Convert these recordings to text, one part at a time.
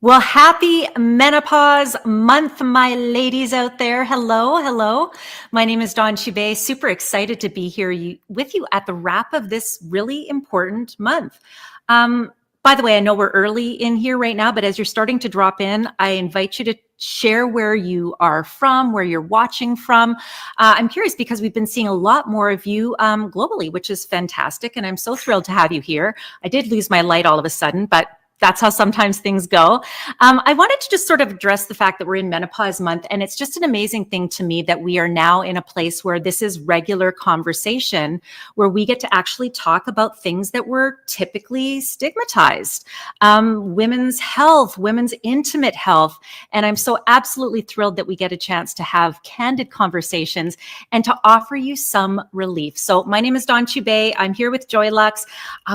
Well, happy menopause month, my ladies out there. Hello, hello. My name is Dawn Chubet. Super excited to be here with you at the wrap of this really important month. By the way, I know we're early in here right now, but as you're starting to drop in, I invite you to share where you are from, where you're watching from. I'm curious because we've been seeing a lot more of you globally, which is fantastic. And I'm so thrilled to have you here. I did lose my light all of a sudden, but that's how sometimes things go. I wanted to just sort of address the fact that we're in menopause month, and it's just an amazing thing to me that we are now in a place where this is regular conversation, where we get to actually talk about things that were typically stigmatized. Women's health, women's intimate health, and I'm so absolutely thrilled that we get a chance to have candid conversations and to offer you some relief. So my name is Dawn Chubet. I'm here with Joylux.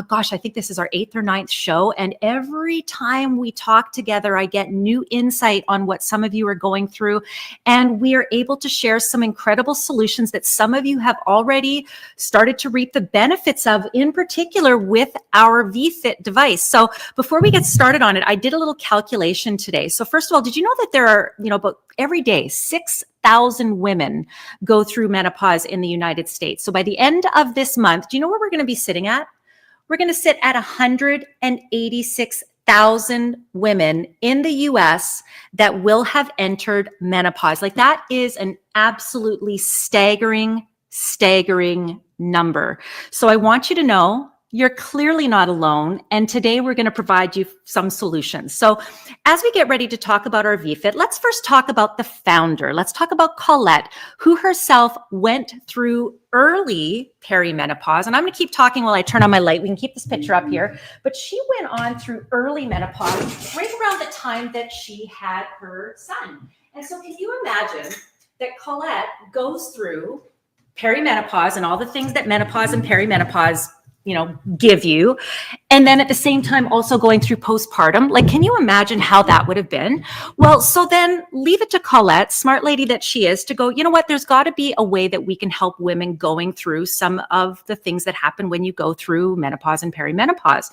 Gosh, I think this is our 8th or 9th show, and every time we talk together, I get new insight on what some of you are going through, and we are able to share some incredible solutions that some of you have already started to reap the benefits of, in particular with our VFit device. So before we get started on it, I did a little calculation today. So first of all, did you know that there are, about every day, 6,000 women go through menopause in the United States? So by the end of this month, do you know where we're going to be sitting at? We're going to sit at 186,000 women in the US that will have entered menopause. Like, that is an absolutely staggering number. So I want you to know you're clearly not alone. And today we're going to provide you some solutions. So as we get ready to talk about our VFit, let's first talk about the founder. Let's talk about Colette, who herself went through early perimenopause. And I'm going to keep talking while I turn on my light. We can keep this picture up here. But she went on through early menopause right around the time that she had her son. And so can you imagine that Colette goes through perimenopause and all the things that menopause and perimenopause give you. And then at the same time, also going through postpartum. Like, can you imagine how that would have been? Well, so then leave it to Colette, smart lady that she is, to go, you know what, there's got to be a way that we can help women going through some of the things that happen when you go through menopause and perimenopause.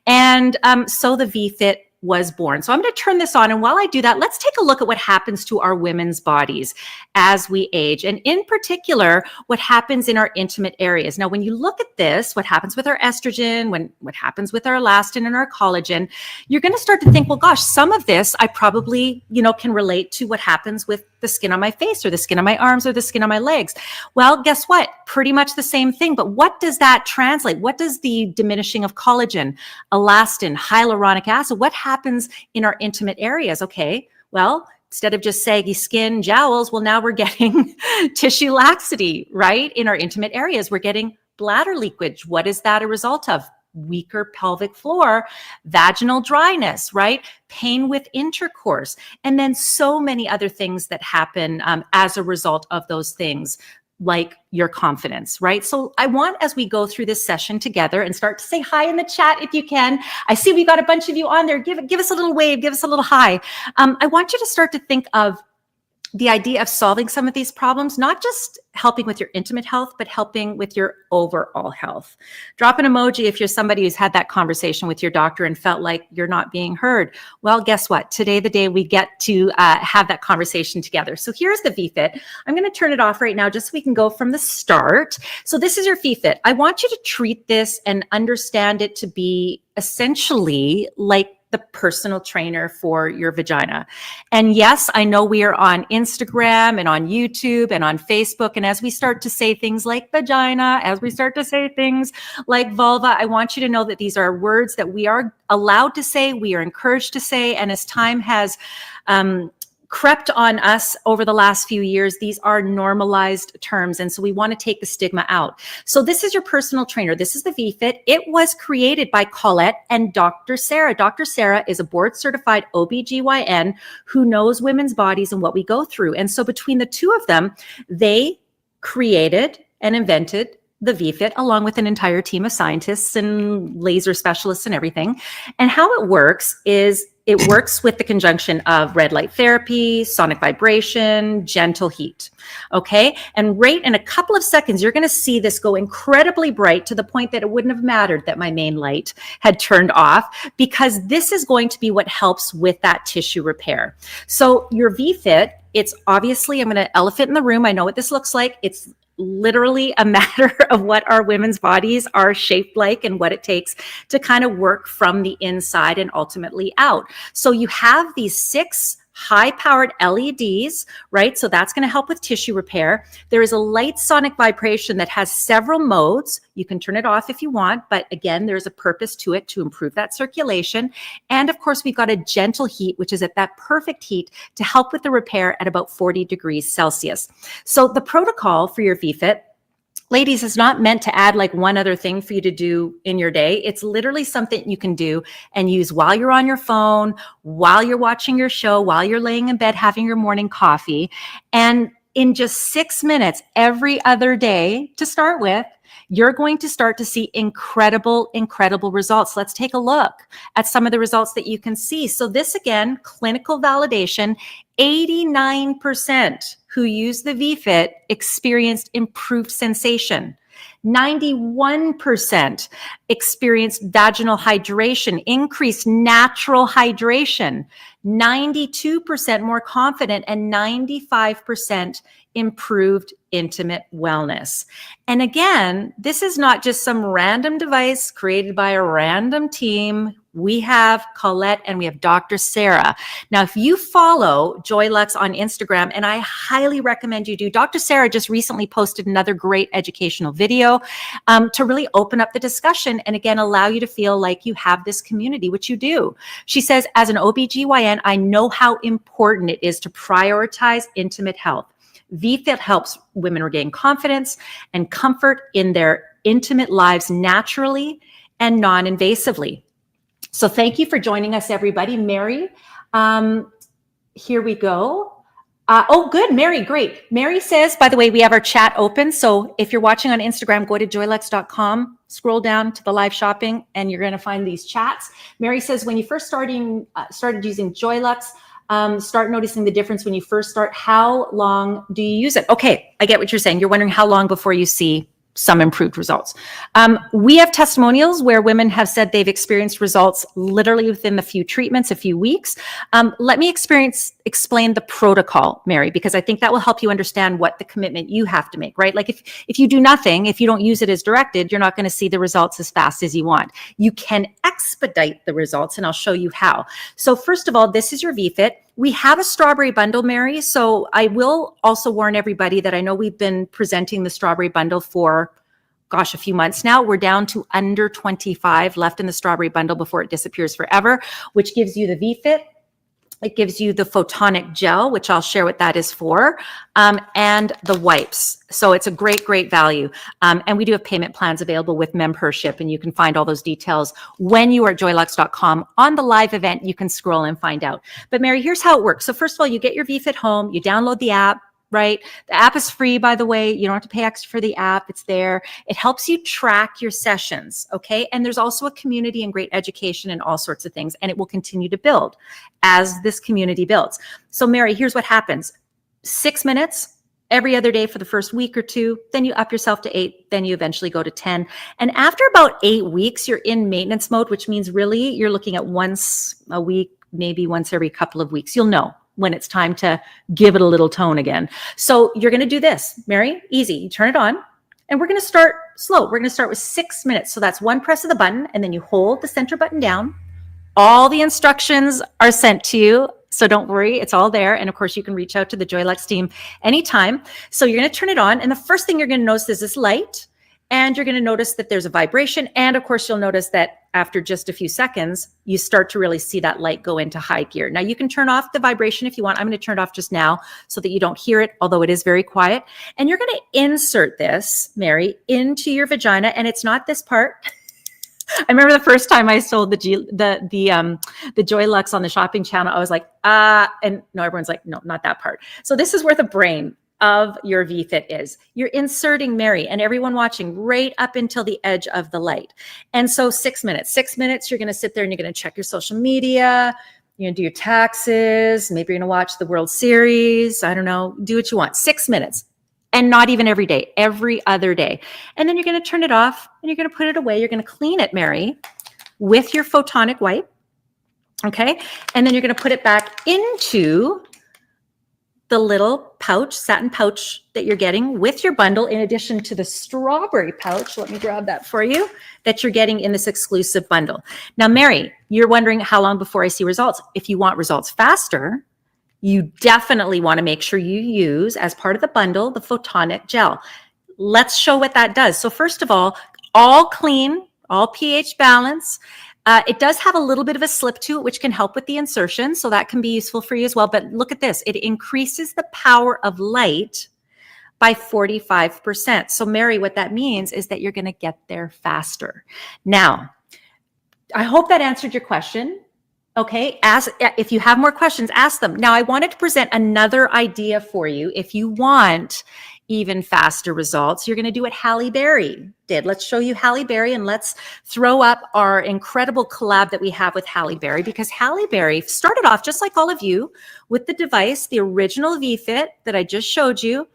And so the VFit was born. So I'm going to turn this on. And while I do that, let's take a look at what happens to our women's bodies as we age. And in particular, what happens in our intimate areas. Now, when you look at this, what happens with our estrogen, what happens with our elastin and our collagen, you're going to start to think, well, gosh, some of this I probably, can relate to what happens with the skin on my face or the skin on my arms or the skin on my legs. Well, guess what? Pretty much the same thing. But what does that translate? What does the diminishing of collagen, elastin, hyaluronic acid, what happens in our intimate areas? Okay, well, instead of just saggy skin, jowls, well, now we're getting tissue laxity, right? In our intimate areas, we're getting bladder leakage. What is that a result of? Weaker pelvic floor, vaginal dryness, right? Pain with intercourse, and then so many other things that happen as a result of those things, like your confidence, right? So I want, as we go through this session together, and start to say hi in the chat if you can. I see we got a bunch of you on there. Give us a little wave, give us a little hi. I want you to start to think of the idea of solving some of these problems, not just helping with your intimate health, but helping with your overall health. Drop an emoji if you're somebody who's had that conversation with your doctor and felt like you're not being heard. Well, guess what? Today, the day we get to have that conversation together. So here's the VFit. I'm going to turn it off right now just so we can go from the start. So this is your VFit. I want you to treat this and understand it to be essentially like the personal trainer for your vagina. And yes, I know we are on Instagram and on YouTube and on Facebook. And as we start to say things like vagina, as we start to say things like vulva, I want you to know that these are words that we are allowed to say, we are encouraged to say. And as time has crept on us over the last few years, these are normalized terms. And so we want to take the stigma out. So this is your personal trainer. This is the VFit. It was created by Colette and Dr. Sarah. Dr. Sarah is a board certified OBGYN who knows women's bodies and what we go through. And so between the two of them, they created and invented the VFit, along with an entire team of scientists and laser specialists and everything. And how it works is It works with the conjunction of red light therapy, sonic vibration, gentle heat. Okay. And right in a couple of seconds, you're going to see this go incredibly bright to the point that it wouldn't have mattered that my main light had turned off, because this is going to be what helps with that tissue repair. So your VFit, it's obviously, I'm going to elephant in the room. I know what this looks like. It's literally a matter of what our women's bodies are shaped like and what it takes to kind of work from the inside and ultimately out. So you have these 6 high-powered LEDs, right? So that's going to help with tissue repair. There is a light sonic vibration that has several modes. You can turn it off if you want, but again, there's a purpose to it to improve that circulation. And of course, we've got a gentle heat, which is at that perfect heat to help with the repair at about 40 degrees Celsius. So the protocol for your VFit, ladies, is not meant to add like one other thing for you to do in your day. It's literally something you can do and use while you're on your phone, while you're watching your show, while you're laying in bed having your morning coffee. And in just 6 minutes every other day to start with, you're going to start to see incredible, incredible results. Let's take a look at some of the results that you can see. So this, again, clinical validation, 89% who used the VFit experienced improved sensation. 91% experienced vaginal hydration, increased natural hydration, 92% more confident, and 95% improved intimate wellness. And again, this is not just some random device created by a random team. We have Colette and we have Dr. Sarah. Now, if you follow Joylux on Instagram, and I highly recommend you do, Dr. Sarah just recently posted another great educational video to really open up the discussion and again, allow you to feel like you have this community, which you do. She says, as an OBGYN, I know how important it is to prioritize intimate health. VFit helps women regain confidence and comfort in their intimate lives naturally and non-invasively. So thank you for joining us, everybody. Mary, here we go. Oh, good, Mary, great. Mary says, by the way, we have our chat open. So if you're watching on Instagram, go to joylux.com, scroll down to the live shopping, and you're going to find these chats. Mary says, when you first started using Joylux, start noticing the difference when you first start. How long do you use it? Okay, I get what you're saying. You're wondering how long before you see some improved results. We have testimonials where women have said they've experienced results literally within a few treatments, a few weeks. Let me explain the protocol, Mary, because I think that will help you understand what the commitment you have to make, right? Like if you do nothing, if you don't use it as directed, you're not going to see the results as fast as you want. You can expedite the results, and I'll show you how. So first of all, this is your VFit. We have a strawberry bundle, Mary. So I will also warn everybody that I know we've been presenting the strawberry bundle for, gosh, a few months now. We're down to under 25 left in the strawberry bundle before it disappears forever, which gives you the VFit. It gives you the photonic gel, which I'll share what that is for, and the wipes. So it's a great, great value. And we do have payment plans available with membership, and you can find all those details when you are at joylux.com. On the live event, you can scroll and find out. But Mary, here's how it works. So first of all, you get your VFit home, you download the app, right? The app is free, by the way. You don't have to pay extra for the app. It's there. It helps you track your sessions, okay? And there's also a community and great education and all sorts of things, and it will continue to build as this community builds. So Mary, here's what happens. 6 minutes every other day for the first week or two, then you up yourself to 8, then you eventually go to 10. And after about 8 weeks, you're in maintenance mode, which means really you're looking at once a week, maybe once every couple of weeks. You'll know when it's time to give it a little tone again. So you're going to do this, Mary, easy. You turn it on, and we're going to start slow. We're going to start with 6 minutes. So that's one press of the button, and then you hold the center button down. All the instructions are sent to you, so don't worry, it's all there. And of course, you can reach out to the Joylux team anytime. So you're going to turn it on, and the first thing you're going to notice is this light, and you're going to notice that there's a vibration. And of course, you'll notice that after just a few seconds, you start to really see that light go into high gear. Now you can turn off the vibration if you want. I'm going to turn it off just now so that you don't hear it, although it is very quiet. And you're going to insert this, Mary, into your vagina. And it's not this part. I remember the first time I sold the Joylux on the shopping channel, I was like, and no, everyone's like, no, not that part. So this is where the brain of your VFit is. You're inserting, Mary, and everyone watching, right up until the edge of the light. And so 6 minutes, you're going to sit there and you're going to check your social media. You're gonna do your taxes. Maybe you're gonna watch the World Series. I don't know. Do what you want. 6 minutes. And not even every day, every other day. And then you're gonna turn it off and you're gonna put it away. You're gonna clean it, Mary, with your photonic wipe. Okay. And then you're gonna put it back into the little pouch, satin pouch that you're getting with your bundle, in addition to the strawberry pouch. Let me grab that for you, that you're getting in this exclusive bundle. Now, Mary, you're wondering how long before I see results. If you want results faster, you definitely want to make sure you use, as part of the bundle, the photonic gel. Let's show what that does. So first of all clean, all pH balance. It does have a little bit of a slip to it, which can help with the insertion. So that can be useful for you as well. But look at this. It increases the power of light by 45%. So Mary, what that means is that you're going to get there faster. Now, I hope that answered your question. Okay, if you have more questions, ask them. Now, I wanted to present another idea for you. If you want even faster results, you're going to do what Halle Berry did. Let's show you Halle Berry, and let's throw up our incredible collab that we have with Halle Berry, because Halle Berry started off just like all of you with the device, the original VFit that I just showed you.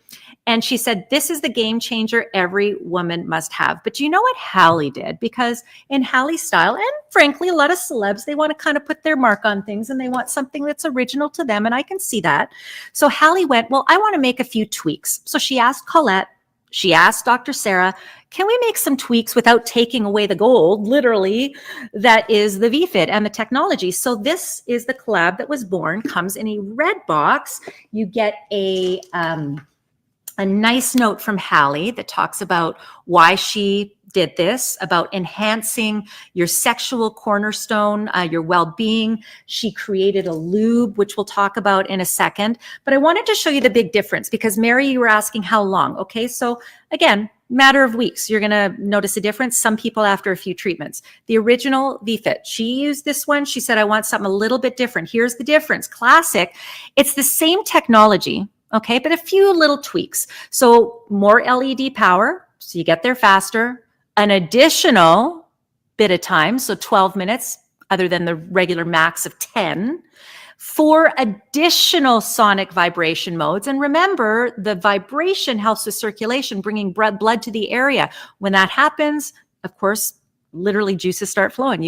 And she said, this is the game changer every woman must have. But do you know what Halle did? Because in Halle's style, and frankly, a lot of celebs, they want to kind of put their mark on things and they want something that's original to them. And I can see that. So Halle went, well, I want to make a few tweaks. So she asked Colette, she asked Dr. Sarah, can we make some tweaks without taking away the gold, literally, that is the VFit and the technology? So this is the collab that was born, comes in a red box. You get a nice note from Halle that talks about why she did this, about enhancing your sexual cornerstone, your well-being. She created a lube, which we'll talk about in a second. But I wanted to show you the big difference, because Mary, you were asking how long. Okay, so again, matter of weeks, you're gonna notice a difference. Some people after a few treatments. The original VFit, she used this one. She said, I want something a little bit different. Here's the difference. Classic. It's the same technology. Okay, but a few little tweaks. So more LED power, so you get there faster. An additional bit of time, so 12 minutes, other than the regular max of 10. 4 additional sonic vibration modes. And remember, the vibration helps with circulation, bringing blood to the area. When that happens, of course, literally juices start flowing.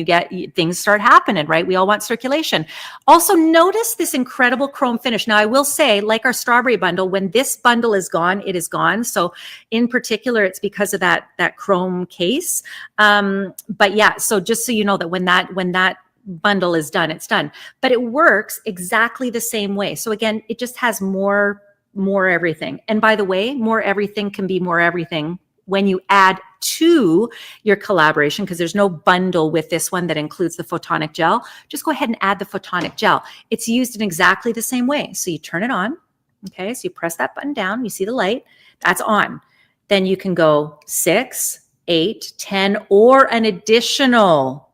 Things start happening, right? We all want circulation. Also, notice this incredible chrome finish. Now, I will say, like our strawberry bundle, when this bundle is gone, it is gone. So in particular, it's because of that chrome case. But yeah, so just so you know that when that bundle is done, it's done. But it works exactly the same way. So again, it just has more everything. And by the way, more everything can be more everything when you add to your collaboration, because there's no bundle with this one that includes the photonic gel. Just go ahead and add the photonic gel. It's used in exactly the same way. So you turn it on. Okay, so you press that button down, you see the light, that's on. Then you can go 6, 8, 10, or an additional,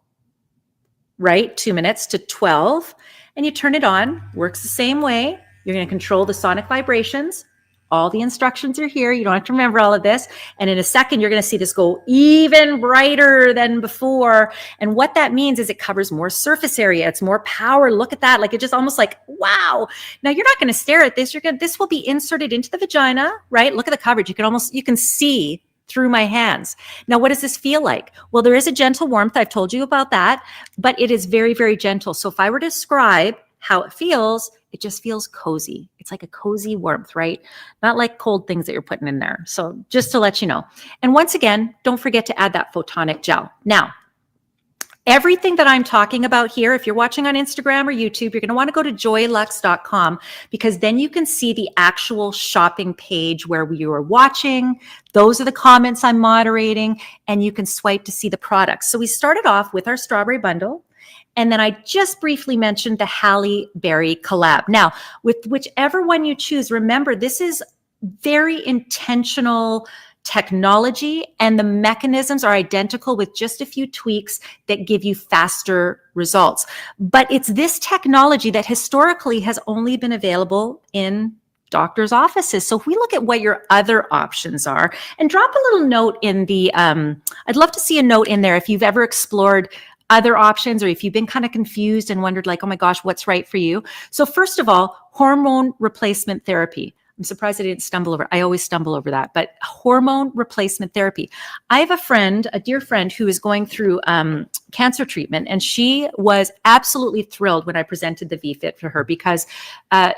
right, 2 minutes to 12. And you turn it on, works the same way. You're going to control the sonic vibrations. All the instructions are here. You don't have to remember all of this. And in a second, you're going to see this go even brighter than before. And what that means is it covers more surface area. It's more power. Look at that. Like, it just almost like, wow. Now, you're not going to stare at this. This will be inserted into the vagina, right? Look at the coverage. You can see through my hands. Now, what does this feel like? Well, there is a gentle warmth. I've told you about that, but it is very, very gentle. So if I were to describe how it just feels cozy. It's like a cozy warmth, right? Not like cold things that you're putting in there. So just to let you know. And once again, don't forget to add that photonic gel. Now, everything that I'm talking about here, if you're watching on Instagram or YouTube, you're going to want to go to joylux.com, because then you can see the actual shopping page where you are watching. Those are the comments I'm moderating, and you can swipe to see the products. So we started off with our strawberry bundle. And then I just briefly mentioned the Halle Berry collab. Now, with whichever one you choose, remember, this is very intentional technology, and the mechanisms are identical with just a few tweaks that give you faster results. But it's this technology that historically has only been available in doctors' offices. So if we look at what your other options are, and drop a little note in the, I'd love to see a note in there if you've ever explored other options, or if you've been kind of confused and wondered like, oh my gosh, what's right for you? So first of all, hormone replacement therapy. I'm surprised I didn't stumble over. I always stumble over that, but hormone replacement therapy. I have a friend, a dear friend, who is going through cancer treatment, and she was absolutely thrilled when I presented the VFit for her because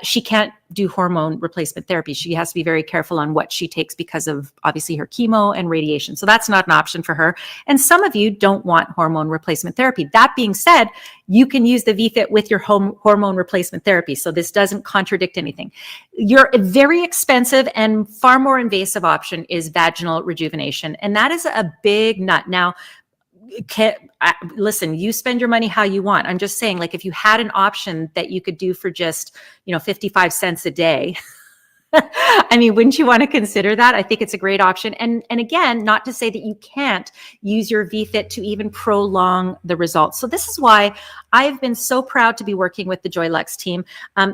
she can't do hormone replacement therapy. She has to be very careful on what she takes because of obviously her chemo and radiation. So that's not an option for her. And some of you don't want hormone replacement therapy. That being said, you can use the VFit with your hormone replacement therapy. So this doesn't contradict anything. Your very expensive and far more invasive option is vaginal rejuvenation. And that is a big nut. Now, listen, you spend your money how you want. I'm just saying, like, if you had an option that you could do for just, 55 cents a day, I mean, wouldn't you want to consider that? I think it's a great option. And again, not to say that you can't use your VFit to even prolong the results. So this is why I've been so proud to be working with the Joylux team.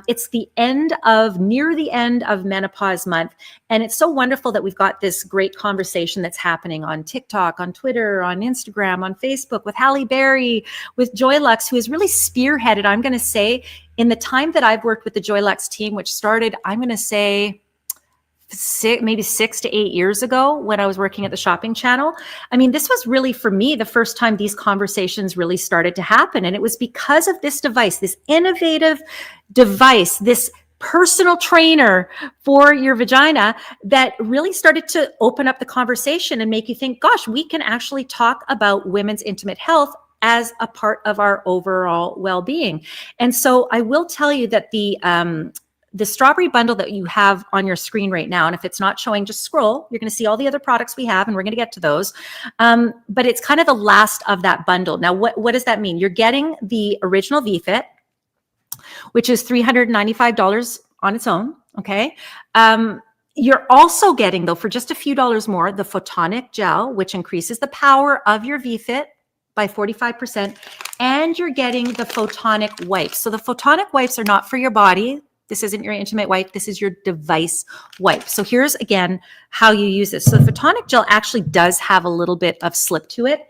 It's near the end of Menopause Month. And it's so wonderful that we've got this great conversation that's happening on TikTok, on Twitter, on Instagram, on Facebook with Halle Berry, with Joylux, who has really spearheaded, I'm going to say, in the time that I've worked with the Joylux team, which started, I'm going to say, maybe 6 to 8 years ago when I was working at the shopping channel. I mean, this was really, for me, the first time these conversations really started to happen. And it was because of this device, this innovative device, this personal trainer for your vagina that really started to open up the conversation and make you think, gosh, we can actually talk about women's intimate health as a part of our overall well-being. And so I will tell you that the strawberry bundle that you have on your screen right now, and if it's not showing, just scroll, you're going to see all the other products we have, and we're going to get to those. But it's kind of the last of that bundle. Now, what does that mean? You're getting the original VFit, which is $395 on its own. Okay. You're also getting, though, for just a few dollars more, the photonic gel, which increases the power of your VFit by 45%, and you're getting the photonic wipes. So the photonic wipes are not for your body. This isn't your intimate wipe. This is your device wipe. So here's, again, how you use this. So the photonic gel actually does have a little bit of slip to it,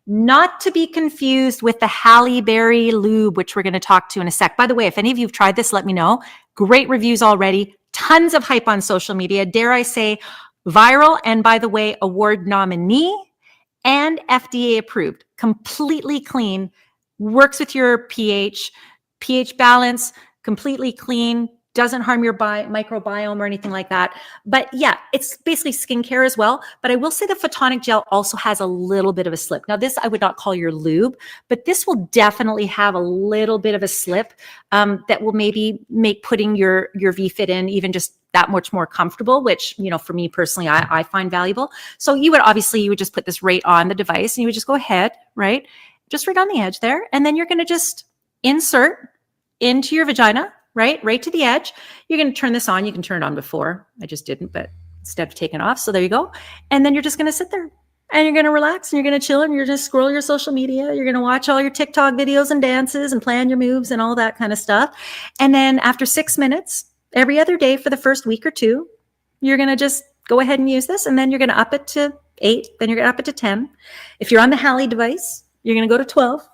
not to be confused with the Halle Berry lube, which we're going to talk to in a sec. By the way, if any of you have tried this, let me know. Great reviews already. Tons of hype on social media. Dare I say viral, and by the way, award nominee and FDA approved. Completely clean, works with your pH balance, completely clean, doesn't harm your microbiome or anything like that. But yeah, it's basically skincare as well. But I will say the photonic gel also has a little bit of a slip. Now, this I would not call your lube, but this will definitely have a little bit of a slip that will maybe make putting your VFit in even just that much more comfortable, which, for me personally, I find valuable. So you would just put this right on the device, and you would just go ahead, right? Just right on the edge there. And then you're going to just insert into your vagina, right to the edge. You're going to turn this on. You can turn it on before. I just didn't, but instead of taking it off. So there you go. And then you're just going to sit there and you're going to relax and you're going to chill and you're just scroll your social media. You're going to watch all your TikTok videos and dances and plan your moves and all that kind of stuff. And then after 6 minutes, every other day for the first week or two, you're going to just go ahead and use this. And then you're going to up it to 8. Then you're going to up it to 10. If you're on the Halle device, you're going to go to 12.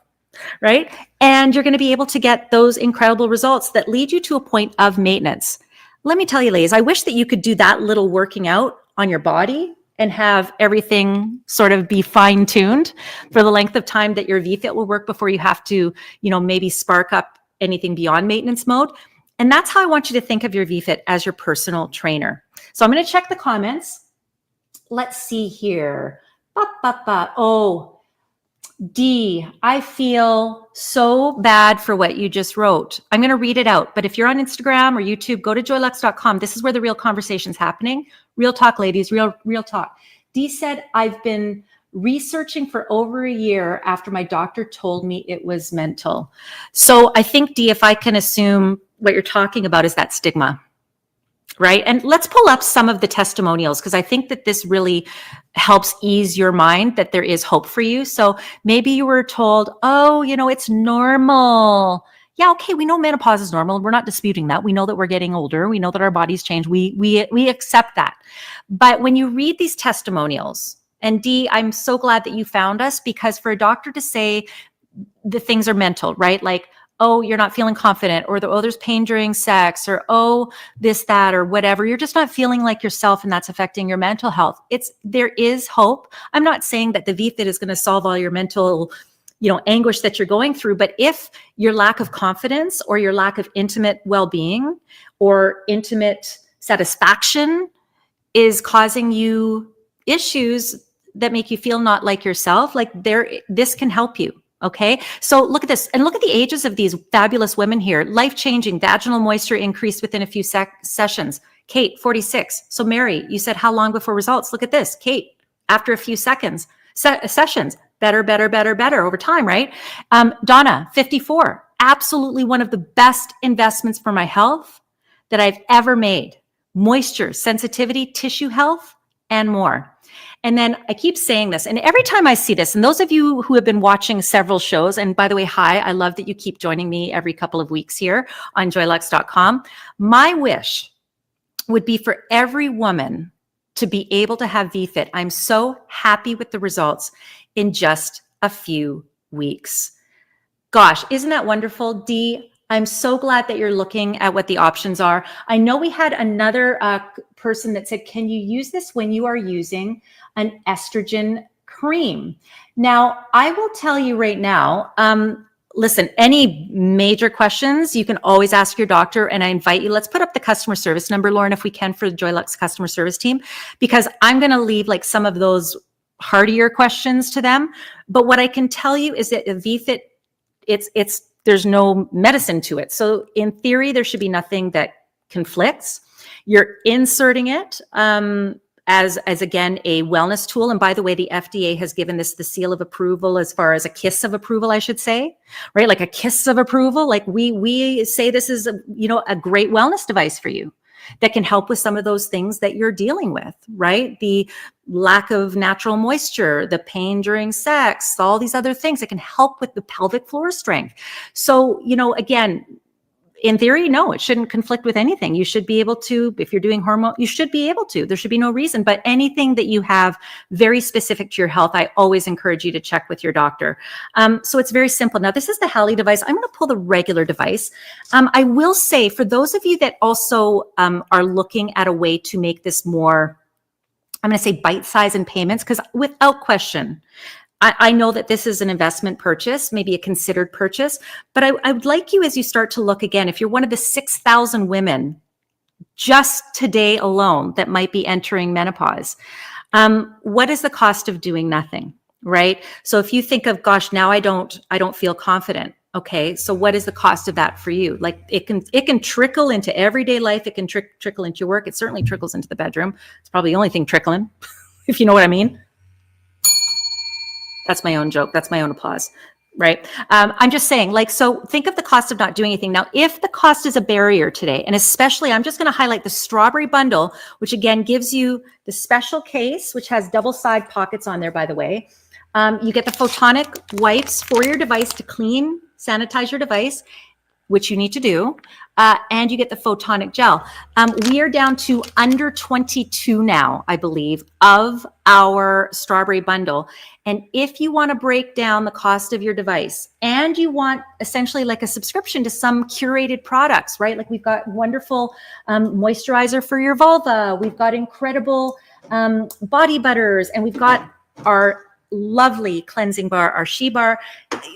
Right? And you're going to be able to get those incredible results that lead you to a point of maintenance. Let me tell you, ladies, I wish that you could do that little working out on your body and have everything sort of be fine-tuned for the length of time that your VFit will work before you have to, maybe spark up anything beyond maintenance mode. And that's how I want you to think of your VFit, as your personal trainer. So I'm going to check the comments. Let's see here. Oh, D, I feel so bad for what you just wrote. I'm going to read it out. But if you're on Instagram or YouTube, go to joylux.com. This is where the real conversation's happening. Real talk, ladies, real talk. D said, I've been researching for over a year after my doctor told me it was mental. So I think, D, if I can assume what you're talking about is that stigma. Right? And let's pull up some of the testimonials, because I think that this really helps ease your mind that there is hope for you. So maybe you were told, oh, it's normal. Yeah, okay, we know menopause is normal. We're not disputing that. We know that we're getting older. We know that our bodies change. We accept that. But when you read these testimonials, and D, I'm so glad that you found us, because for a doctor to say the things are mental, right? Like, oh, you're not feeling confident, or oh, there's pain during sex, or oh, this, that, or whatever. You're just not feeling like yourself, and that's affecting your mental health. There is hope. I'm not saying that the VFit is going to solve all your mental, anguish that you're going through. But if your lack of confidence or your lack of intimate well-being or intimate satisfaction is causing you issues that make you feel not like yourself, this can help you. Okay. So look at this, and look at the ages of these fabulous women here. Life-changing vaginal moisture increased within a few sessions. Kate, 46. So Mary, you said how long before results? Look at this. Kate, after a few sessions, better over time, right? Donna, 54. Absolutely one of the best investments for my health that I've ever made. Moisture, sensitivity, tissue health, and more. And then I keep saying this, and every time I see this, and those of you who have been watching several shows, and by the way, hi, I love that you keep joining me every couple of weeks here on joylux.com. My wish would be for every woman to be able to have VFit. I'm so happy with the results in just a few weeks. Gosh, isn't that wonderful, Dee? I'm so glad that you're looking at what the options are. I know we had another person that said, can you use this when you are using an estrogen cream? Now, I will tell you right now, listen, any major questions, you can always ask your doctor, and I invite you, let's put up the customer service number, Lauren, if we can, for the Joylux customer service team, because I'm going to leave like some of those hardier questions to them. But what I can tell you is that a VFit, there's no medicine to it. So in theory, there should be nothing that conflicts. You're inserting it as again, a wellness tool. And by the way, the FDA has given this the seal of approval, as far as a kiss of approval, I should say, right? Like a kiss of approval. Like we say this is a great wellness device for you that can help with some of those things that you're dealing with, right? The lack of natural moisture, the pain during sex, all these other things that can help with the pelvic floor strength. So, again, in theory, no, it shouldn't conflict with anything. You should be able to, if you're doing hormone, you should be able to. There should be no reason. But anything that you have very specific to your health, I always encourage you to check with your doctor. So it's very simple. Now, this is the Halley device. I'm going to pull the regular device. I will say, for those of you that also are looking at a way to make this more, I'm going to say bite size in payments, because without question, I know that this is an investment purchase, maybe a considered purchase, but I would like you, as you start to look again, if you're one of the 6,000 women just today alone that might be entering menopause, what is the cost of doing nothing, right? So if you think of, gosh, now I don't feel confident. Okay, so what is the cost of that for you? Like it can trickle into everyday life. It can trickle into your work. It certainly trickles into the bedroom. It's probably the only thing trickling, if you know what I mean. That's my own joke. That's my own applause, right? I'm just saying, so think of the cost of not doing anything. Now, if the cost is a barrier today, and especially, I'm just going to highlight the strawberry bundle, which again gives you the special case, which has double side pockets on there, by the way. You get the photonic wipes for your device to clean, sanitize your device, which you need to do, and you get the photonic gel. We are down to under 22 now, I believe, of our strawberry bundle. And if you want to break down the cost of your device, and you want essentially like a subscription to some curated products, right? Like we've got wonderful moisturizer for your vulva, we've got incredible body butters, and we've got our lovely cleansing bar, our She Bar.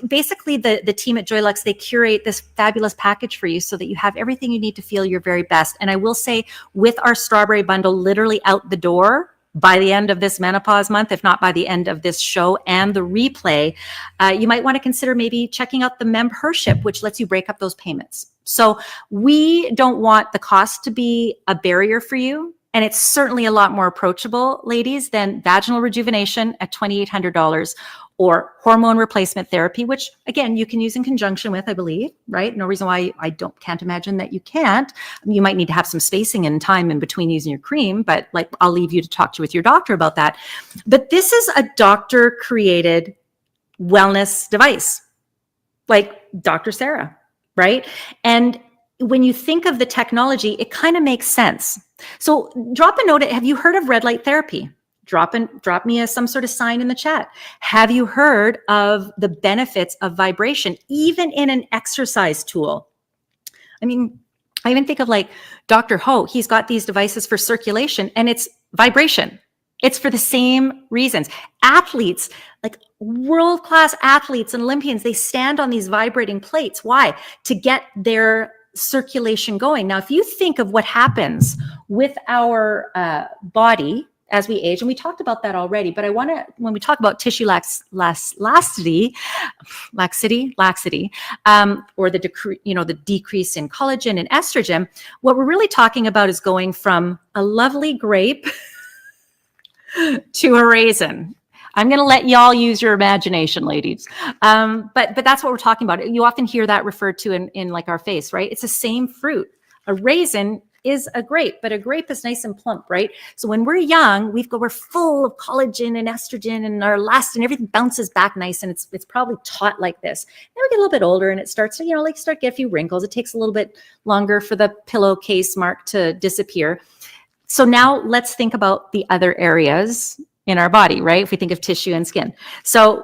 Basically, the team at Joylux, they curate this fabulous package for you so that you have everything you need to feel your very best. And I will say, with our strawberry bundle literally out the door by the end of this menopause month, if not by the end of this show and the replay, you might want to consider maybe checking out the membership, which lets you break up those payments. So we don't want the cost to be a barrier for you. And it's certainly a lot more approachable, ladies, than vaginal rejuvenation at $2,800 or hormone replacement therapy, which again, you can use in conjunction with, I believe, right? No reason why I can't imagine that you can't. You might need to have some spacing and time in between using your cream, but like I'll leave you to talk with your doctor about that. But this is a doctor created wellness device, like Dr. Sarah, right? And when you think of the technology, it kind of makes sense. So drop a note. Have you heard of red light therapy? Drop me some sort of sign in the chat. Have you heard of the benefits of vibration, even in an exercise tool? I mean, I even think of like Dr. Ho, he's got these devices for circulation and it's vibration. It's for the same reasons. Athletes, like world-class athletes and Olympians, they stand on these vibrating plates. Why? To get their circulation going. Now, if you think of what happens with our body as we age, and we talked about that already, but I want to, when we talk about tissue laxity, or the decrease in collagen and estrogen, what we're really talking about is going from a lovely grape to a raisin. I'm going to let y'all use your imagination, ladies. But that's what we're talking about. You often hear that referred to in like our face, right? It's the same fruit. A raisin is a grape, but a grape is nice and plump, right? So when we're young, we're full of collagen and estrogen, and our elastin, everything bounces back nice, and it's probably taut like this. Then we get a little bit older, and it starts to, start to get a few wrinkles. It takes a little bit longer for the pillowcase mark to disappear. So now let's think about the other areas in our body, right? If we think of tissue and skin. So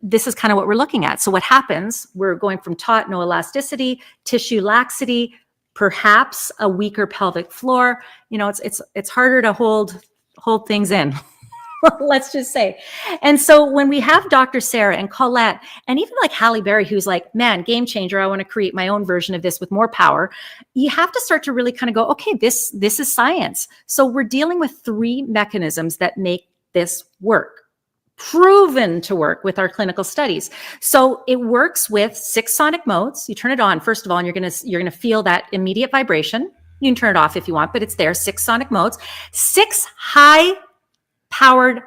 this is kind of what we're looking at. So what happens, we're going from taut, no elasticity, tissue laxity, perhaps a weaker pelvic floor. It's harder to hold things in. Let's just say. And so when we have Dr. Sarah and Colette, and even like Halle Berry, who's like, man, game changer, I want to create my own version of this with more power. You have to start to really kind of go, okay, this is science. So we're dealing with 3 mechanisms that make this work, proven to work with our clinical studies. So it works with 6 sonic modes. You turn it on, first of all, and you're going to feel that immediate vibration. You can turn it off if you want, but it's there, 6 sonic modes, 6 high powered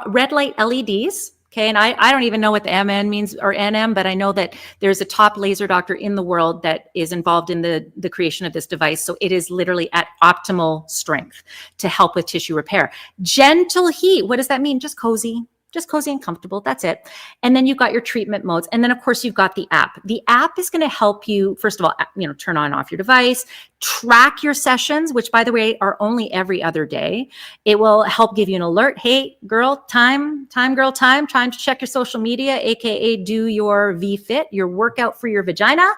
red light LEDs. Okay. And I don't even know what the MN means or NM, but I know that there's a top laser doctor in the world that is involved in the creation of this device. So it is literally at optimal strength to help with tissue repair. Gentle heat. What does that mean? Just cozy and comfortable. That's it. And then you've got your treatment modes. And then of course you've got the app. The app is going to help you, first of all, turn on and off your device, track your sessions, which by the way, are only every other day. It will help give you an alert. Hey, girl, time to check your social media, AKA do your VFit, your workout for your vagina,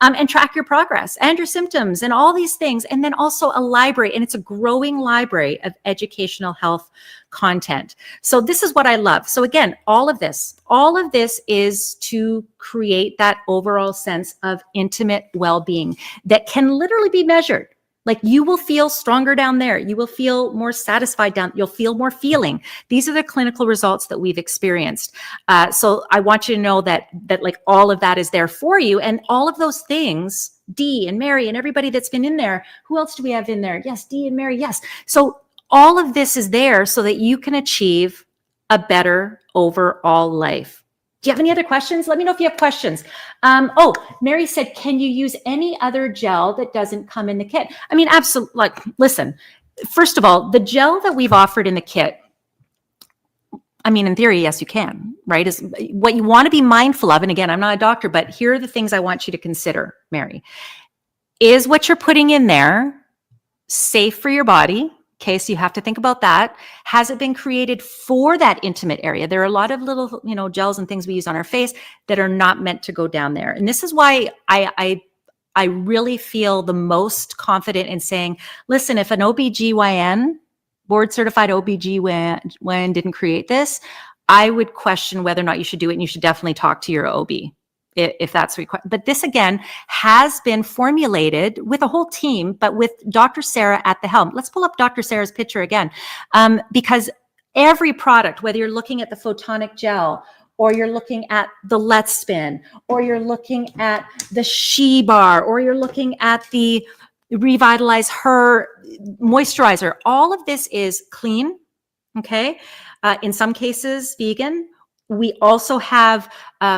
and track your progress and your symptoms and all these things. And then also a library, and it's a growing library of educational health content. So this is what I love. So again, all of this is to create that overall sense of intimate well-being that can literally be measured. Like you will feel stronger down there. You will feel more satisfied you'll feel more feeling. These are the clinical results that we've experienced. So I want you to know that like all of that is there for you. And all of those things, Dee and Mary and everybody that's been in there. Who else do we have in there? Yes, Dee and Mary. Yes. So all of this is there so that you can achieve a better overall life. Do you have any other questions? Let me know if you have questions. Mary said, can you use any other gel that doesn't come in the kit? I mean, absolutely. Like, listen, first of all, the gel that we've offered in the kit, I mean, in theory, yes, you can, right? Is what you want to be mindful of. And again, I'm not a doctor, but here are the things I want you to consider, Mary. Is what you're putting in there safe for your body? Okay, so you have to think about that. Has it been created for that intimate area? There are a lot of little, gels and things we use on our face that are not meant to go down there. And this is why I really feel the most confident in saying, listen, if an OBGYN, board certified OBGYN didn't create this, I would question whether or not you should do it. And you should definitely talk to your OB. If that's required. But this again has been formulated with a whole team, but with Dr. Sarah at the helm. Let's pull up Dr. Sarah's picture again, because every product, whether you're looking at the photonic gel, or you're looking at the Let's Spin, or you're looking at the She Bar, or you're looking at the Revitalize Her moisturizer, all of this is clean, okay? In some cases, vegan. We also have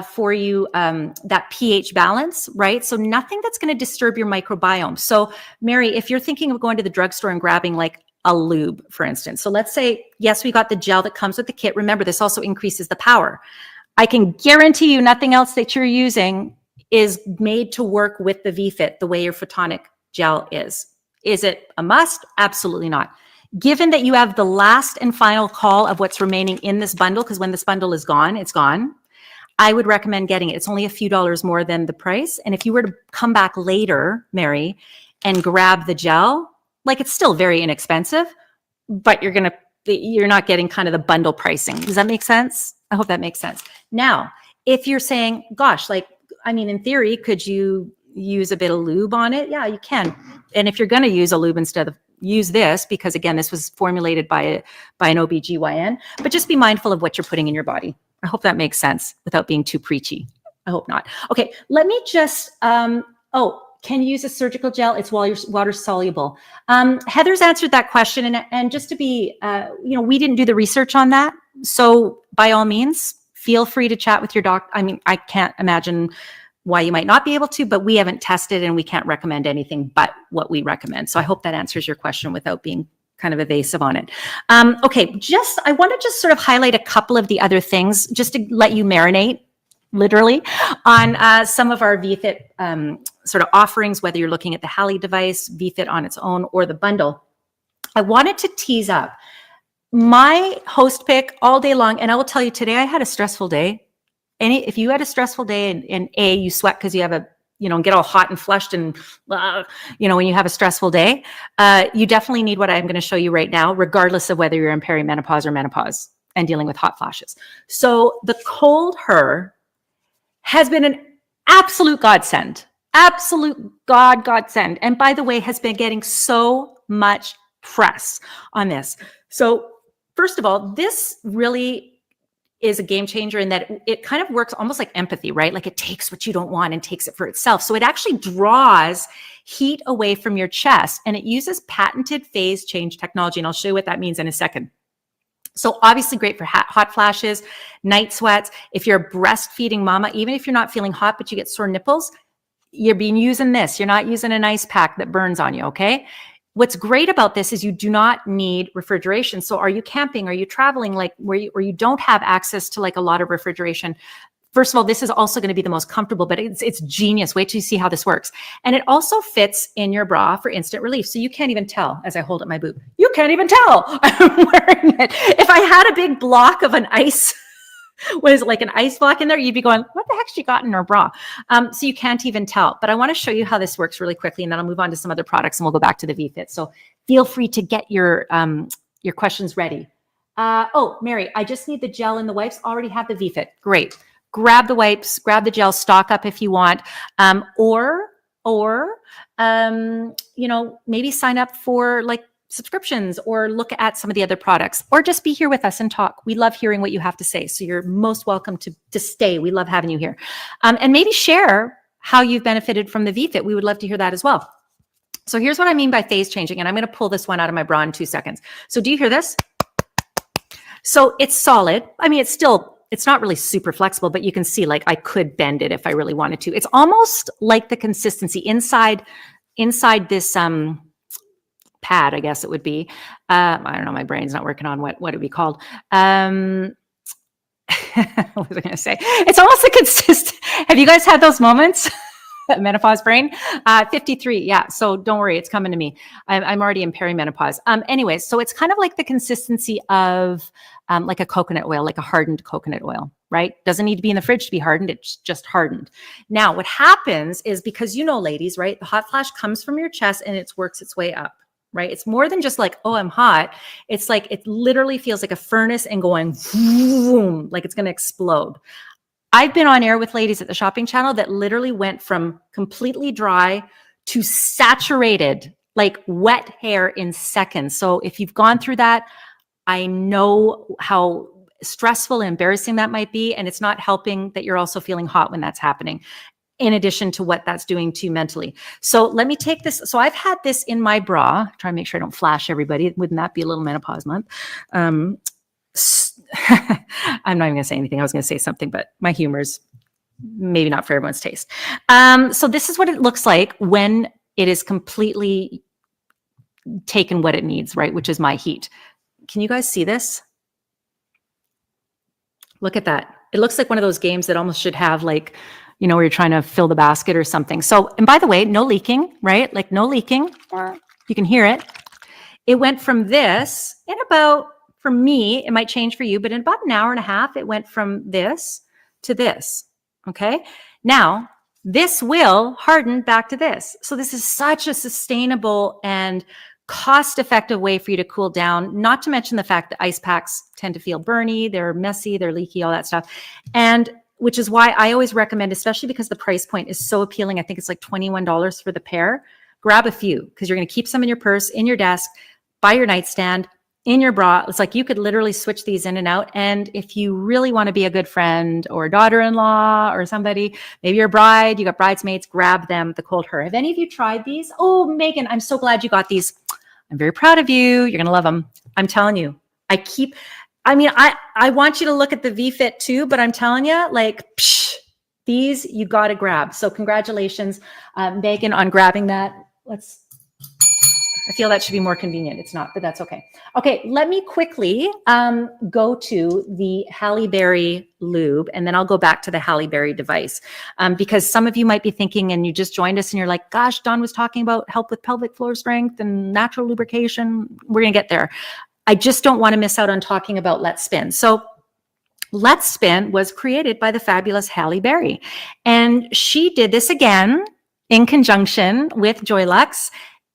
for you that pH balance, right? So nothing that's going to disturb your microbiome. So Mary, if you're thinking of going to the drugstore and grabbing like a lube, for instance. So let's say, yes, we got the gel that comes with the kit. Remember, this also increases the power. I can guarantee you nothing else that you're using is made to work with the VFit the way your photonic gel is. Is it a must? Absolutely not. Given that you have the last and final call of what's remaining in this bundle, because when this bundle is gone, it's gone, I would recommend getting it. It's only a few dollars more than the price. And if you were to come back later, Mary, and grab the gel, like it's still very inexpensive, but you're not getting kind of the bundle pricing. Does that make sense? I hope that makes sense. Now, if you're saying, gosh, like, I mean, in theory, could you use a bit of lube on it? Yeah, you can. And if you're going to use a lube instead of use this, because again, this was formulated by an OBGYN, but just be mindful of what you're putting in your body. I hope that makes sense without being too preachy. I hope not. Okay, let me just, can you use a surgical gel? It's water soluble. Heather's answered that question. And just to be, we didn't do the research on that. So by all means, feel free to chat with your doctor. I mean, I can't imagine why you might not be able to, but we haven't tested and we can't recommend anything but what we recommend. So I hope that answers your question without being kind of evasive on it. Okay, I want to just sort of highlight a couple of the other things just to let you marinate, literally, on some of our VFit sort of offerings, whether you're looking at the Halley device, VFit on its own, or the bundle. I wanted to tease up my host pick all day long, and I will tell you today I had a stressful day. If you had a stressful day and you sweat because you have get all hot and flushed and, when you have a stressful day, you definitely need what I'm going to show you right now, regardless of whether you're in perimenopause or menopause and dealing with hot flashes. So the Cold Her has been an absolute godsend, godsend. And by the way, has been getting so much press on this. So first of all, this really is a game changer in that it kind of works almost like empathy, right? Like it takes what you don't want and takes it for itself. So it actually draws heat away from your chest, and it uses patented phase change technology. And I'll show you what that means in a second. So obviously great for hot flashes, night sweats. If you're a breastfeeding mama, even if you're not feeling hot, but you get sore nipples, you're using this. You're not using an ice pack that burns on you, okay? What's great about this is you do not need refrigeration. So are you camping? Are you traveling like where you don't have access to like a lot of refrigeration? First of all, this is also going to be the most comfortable, but it's genius. Wait till you see how this works. And it also fits in your bra for instant relief. So you can't even tell as I hold up my boob. You can't even tell I'm wearing it. If I had a big block of an ice, what is it, like an ice block in there, you'd be going, what the heck she got in her bra? So you can't even tell. But I want to show you how this works really quickly, and then I'll move on to some other products and we'll go back to the VFit. So feel free to get your questions ready. Mary, I just need the gel and the wipes. Already have the VFit. Great. Grab the wipes, grab the gel, stock up if you want, or maybe sign up for like subscriptions or look at some of the other products, or just be here with us and talk. We love hearing what you have to say. So you're most welcome to stay. We love having you here. And maybe share how you've benefited from the VFit. We would love to hear that as well. So here's what I mean by phase changing. And I'm going to pull this one out of my bra in 2 seconds. So do you hear this? So it's solid. I mean, it's not really super flexible, but you can see like I could bend it if I really wanted to. It's almost like the consistency inside this, pad, I guess it would be. I don't know. My brain's not working on what it would be called. What was I going to say? It's almost like consistent. Have you guys had those moments? Menopause brain, 53. Yeah. So don't worry. It's coming to me. I'm already in perimenopause. Anyways, so it's kind of like the consistency of like a coconut oil, like a hardened coconut oil, right? Doesn't need to be in the fridge to be hardened. It's just hardened. Now, what happens is, because ladies, right? The hot flash comes from your chest and it works its way up. Right? It's more than just like, oh, I'm hot. It's like, it literally feels like a furnace and going boom, like it's going to explode. I've been on air with ladies at the shopping channel that literally went from completely dry to saturated, like wet hair in seconds. So if you've gone through that, I know how stressful and embarrassing that might be. And it's not helping that you're also feeling hot when that's happening, in addition to what that's doing to you mentally. So let me take this. So I've had this in my bra. Try and make sure I don't flash everybody. Wouldn't that be a little menopause month? I'm not even going to say anything. I was going to say something, but my humor's maybe not for everyone's taste. So this is what it looks like when it is completely taken what it needs, right? Which is my heat. Can you guys see this? Look at that. It looks like one of those games that almost should have like, where you're trying to fill the basket or something. So, and by the way, no leaking, right? Like no leaking. You can hear it. It went from this in about, for me, it might change for you, but in about an hour and a half, it went from this to this. Okay. Now, this will harden back to this. So this is such a sustainable and cost-effective way for you to cool down, not to mention the fact that ice packs tend to feel burny, they're messy, they're leaky, all that stuff. And which is why I always recommend, especially because the price point is so appealing. I think it's like $21 for the pair. Grab a few because you're going to keep some in your purse, in your desk, by your nightstand, in your bra. It's like you could literally switch these in and out. And if you really want to be a good friend or daughter-in-law or somebody, maybe you're a bride, you got bridesmaids, grab them, the cold her. Have any of you tried these? Oh, Megan, I'm so glad you got these. I'm very proud of you. You're going to love them. I'm telling you, I want you to look at the VFit too, but I'm telling you, like, these you got to grab. So congratulations, Megan, on grabbing that. I feel that should be more convenient. It's not, but that's okay. Okay, let me quickly go to the Halle Berry lube, and then I'll go back to the Halle Berry device because some of you might be thinking, and you just joined us and you're like, gosh, Dawn was talking about help with pelvic floor strength and natural lubrication. We're going to get there. I just don't want to miss out on talking about Let's Spin. So Let's Spin was created by the fabulous Halle Berry, and she did this again in conjunction with Joylux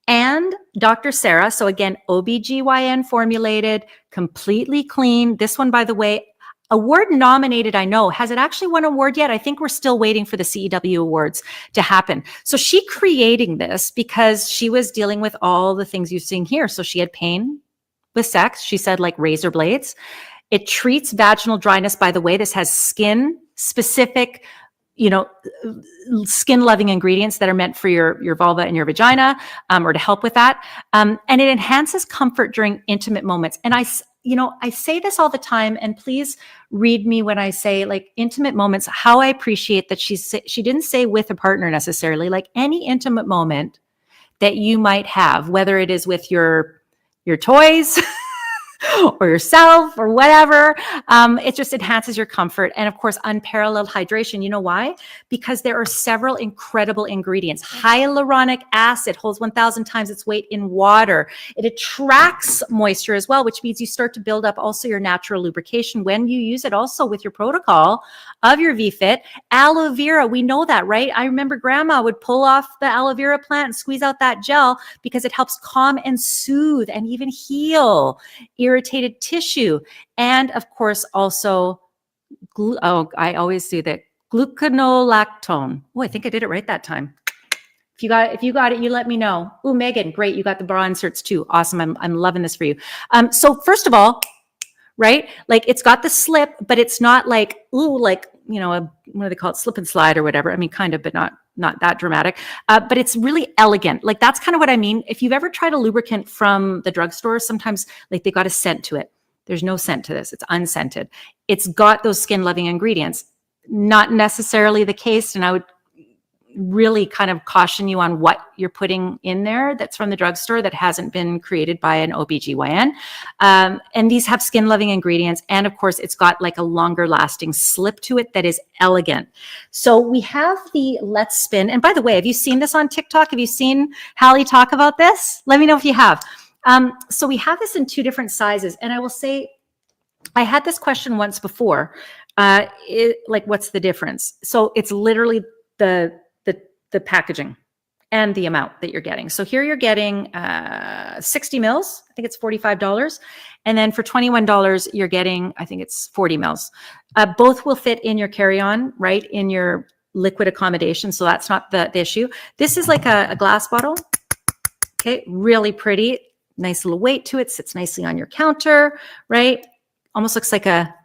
and Dr. Sarah. So again, OBGYN formulated, completely clean. This one, by the way, award nominated, I know. Has it actually won an award yet? I think we're still waiting for the CEW awards to happen. So she creating this because she was dealing with all the things you're seeing here. So she had pain with sex. She said like razor blades. It treats vaginal dryness. By the way, this has skin specific, skin loving ingredients that are meant for your vulva and your vagina, or to help with that. And it enhances comfort during intimate moments. And I say this all the time, and please read me when I say like intimate moments, how I appreciate that she didn't say with a partner necessarily, like any intimate moment that you might have, whether it is with your toys or yourself or whatever. It just enhances your comfort. And of course, unparalleled hydration. You know why? Because there are several incredible ingredients. Hyaluronic acid holds 1,000 times its weight in water. It attracts moisture as well, which means you start to build up also your natural lubrication when you use it also with your protocol of your VFit. Aloe vera, we know that, right? I remember grandma would pull off the aloe vera plant and squeeze out that gel because it helps calm and soothe and even heal irritated tissue. And of course, also, I always do that, gluconolactone. Oh, I think I did it right that time. If you got it, you let me know. Oh, Megan, great. You got the bra inserts too. Awesome. I'm loving this for you. So first of all, right? Like it's got the slip, but it's not like, what do they call it? Slip and slide or whatever. I mean, kind of, but not that dramatic. But it's really elegant. Like that's kind of what I mean. If you've ever tried a lubricant from the drugstore, sometimes like they got a scent to it. There's no scent to this. It's unscented. It's got those skin loving ingredients. Not necessarily the case. And I would really kind of caution you on what you're putting in there that's from the drugstore that hasn't been created by an OBGYN. And these have skin loving ingredients. And of course, it's got like a longer lasting slip to it that is elegant. So we have the Let's Spin. And by the way, have you seen this on TikTok? Have you seen Halle talk about this? Let me know if you have. So we have this in 2 different sizes. And I will say, I had this question once before, what's the difference? So it's literally the packaging and the amount that you're getting. So here you're getting 60 mils. I think it's $45. And then for $21, you're getting, I think it's 40 mils. Both will fit in your carry-on, right? In your liquid accommodation. So that's not the issue. This is like a glass bottle. Okay. Really pretty. Nice little weight to it. Sits nicely on your counter, right? Almost looks like a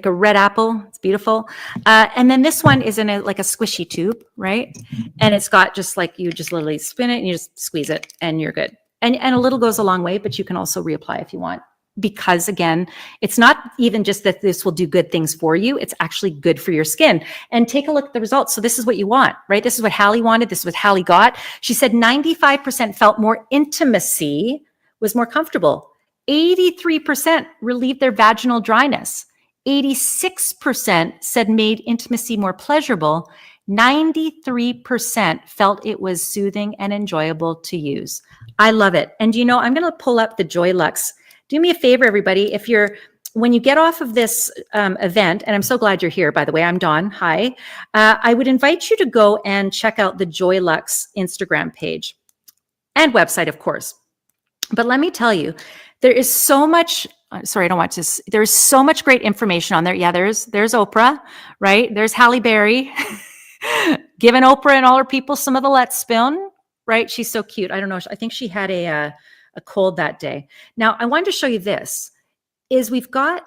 red apple. It's beautiful. And then this one is in a squishy tube, right? And it's got just like, you just literally spin it and you just squeeze it and you're good. And a little goes a long way, but you can also reapply if you want. Because again, it's not even just that this will do good things for you. It's actually good for your skin. And take a look at the results. So this is what you want, right? This is what Halle wanted. This is what Halle got. She said 95% felt more intimacy, was more comfortable. 83% relieved their vaginal dryness. 86% said made intimacy more pleasurable. 93% felt it was soothing and enjoyable to use. I love it. And you know, I'm going to pull up the Joylux. Do me a favor, everybody. When you get off of this event, and I'm so glad you're here, by the way, I'm Dawn. Hi. I would invite you to go and check out the Joylux Instagram page and website, of course. But let me tell you, there is so much, sorry, I don't watch this. There's so much great information on there. Yeah, there's Oprah, right? There's Halle Berry giving Oprah and all her people some of the Let's Spin, right? She's so cute. I don't know. I think she had a cold that day. Now, I wanted to show you this. We've got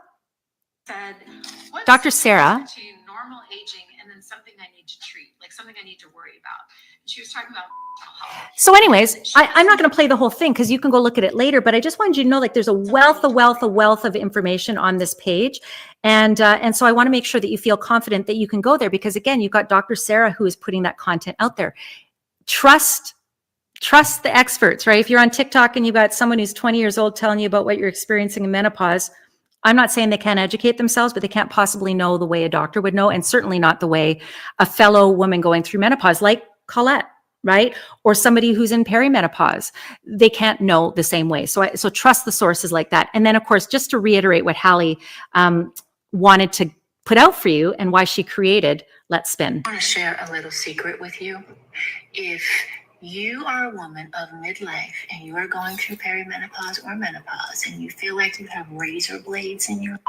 Dr. Sarah. Between normal aging and then something I need to treat, like something I need to worry about. And she was talking about health. So anyways, I'm not going to play the whole thing because you can go look at it later, but I just wanted you to know, like, there's a wealth of information on this page. And so I want to make sure that you feel confident that you can go there because, again, you've got Dr. Sarah who is putting that content out there. Trust the experts, right? If you're on TikTok and you've got someone who's 20 years old telling you about what you're experiencing in menopause, I'm not saying they can't educate themselves, but they can't possibly know the way a doctor would know, and certainly not the way a fellow woman going through menopause, like Colette, right? Or somebody who's in perimenopause. They can't know the same way. So trust the sources like that. And then, of course, just to reiterate what Halle wanted to put out for you and why she created Let's Spin. I want to share a little secret with you. If you are a woman of midlife and you are going through perimenopause or menopause and you feel like you have razor blades in your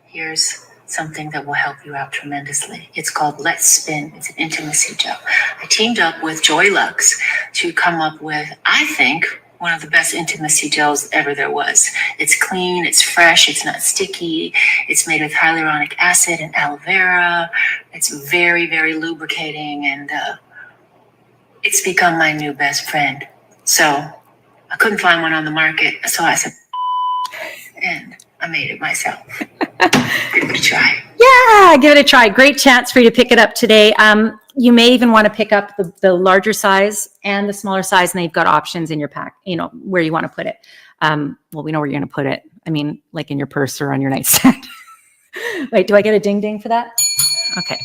here's something that will help you out tremendously. It's called Let's Spin. It's an intimacy gel. I teamed up with Joylux to come up with, I think, one of the best intimacy gels ever there was. It's clean, it's fresh, it's not sticky. It's made with hyaluronic acid and aloe vera. It's very, very lubricating, and it's become my new best friend. So I couldn't find one on the market, so I said, and I made it myself. Give it a try. Yeah, give it a try. Great chance for you to pick it up today. You may even want to pick up the larger size and the smaller size, and then you've got options in your pack, you know, where you want to put it. Well, we know where you're going to put it. I mean, like in your purse or on your nightstand. Wait, do I get a ding ding for that? Okay.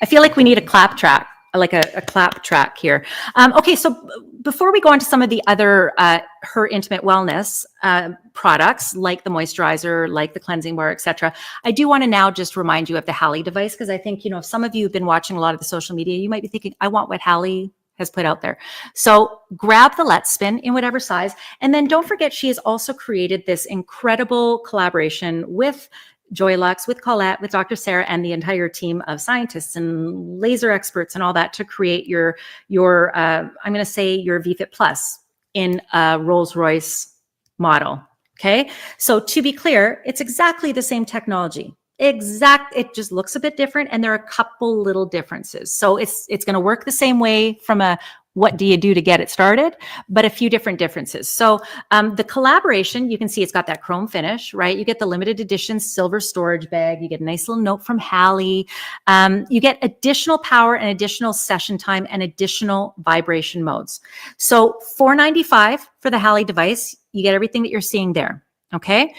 I feel like we need a clap track. Like a clap track here. Okay, so before we go into some of the other her intimate wellness products, like the moisturizer, like the cleansing bar, etc., I do want to now just remind you of the Halle device, because I think, you know, if some of you have been watching a lot of the social media, you might be thinking, I want what Halle has put out there. So grab the Let's Spin in whatever size, and then don't forget she has also created this incredible collaboration with Joylux, with Colette, with Dr. Sarah, and the entire team of scientists and laser experts and all that to create your I'm going to say your VFit Plus in a Rolls-Royce model. Okay. So to be clear, it's exactly the same technology. It just looks a bit different, and there are a couple little differences. So it's going to work the same way from a what do you do to get it started, but a few different differences. So the collaboration, you can see it's got that chrome finish, right? You get the limited edition silver storage bag. You get a nice little note from Halle. You get additional power and additional session time and additional vibration modes. So $495 for the Halle device. You get everything that you're seeing there. Okay.